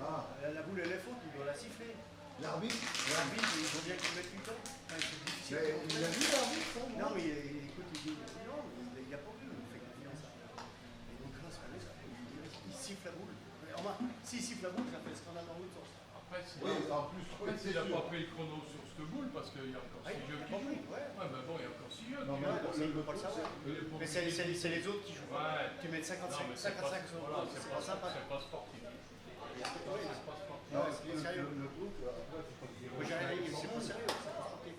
Ah, La boule, elle est faute, il doit la siffler. l'arbitre? L'arbitre, il faut bien qu'il mette du temps. Enfin, c'est difficile. Mais il a vu l'arbitre, ça? Non, mais écoute, il dit non, il a pas vu, il fait confiance. Et donc là, il siffle la boule. Enfin, s'il siffle la boule, ça fait scandale dans l'autre sens. après, s'il Oui, en plus, il n'a pas pris le chrono sur cette boule parce qu'il y a encore 6 jeux qui jouent. Ouais. Ouais, mais bon, il y a encore 6 jeux. Non, qui mais jouent. Il ne veut pas le savoir. Mais c'est les autres qui jouent. Ouais. Tu mets 55 Non, mais c'est pas, 55 sur voilà, c'est c'est pas pas, sympa. c'est pas sportif. Oui, C'est pas sportif. Non, c'est pas sérieux. le truc, après, faut pas dire. Moi, j'ai rien dit, c'est pas sérieux. C'est pas sportif.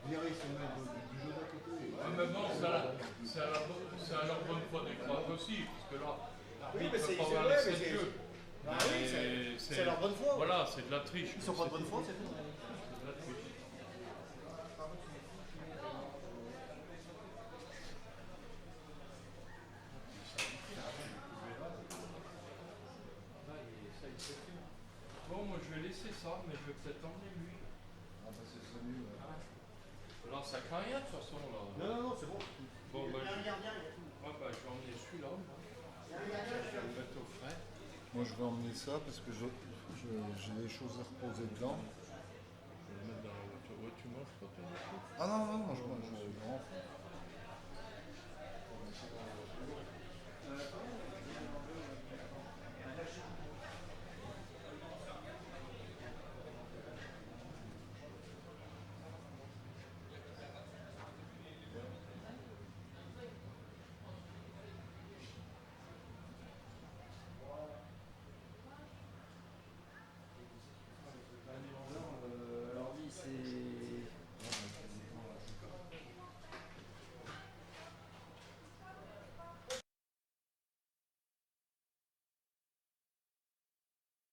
Virer son mec du jeu d'à côté. Ouais, mais bon, c'est à leur bonne foi des croix aussi, parce que là, Oui, l'arbitre mais c'est peut pas vrai, avoir mais laissé c'est. le jeu. Ah oui, c'est leur bonne foi. Voilà, c'est de la triche. Ils sont pas de bonne foi, c'est tout. C'est de la triche. Bon, moi je vais laisser ça, mais je vais peut-être emmener lui. Ah, bah, c'est nul. Là, ça craint rien de toute façon. Là. Non, c'est bon. Bon, bah, Il y a un gardien, il y a tout. je vais emmener celui-là. Moi. Il y a un gardien, Je vais le mettre au frais. Moi, je vais emmener ça parce que j'ai des choses à reposer dedans. Je vais le mettre dans la voiture. Ouais, tu manges pas ton voiture. Ah non, non, moi, je rentre.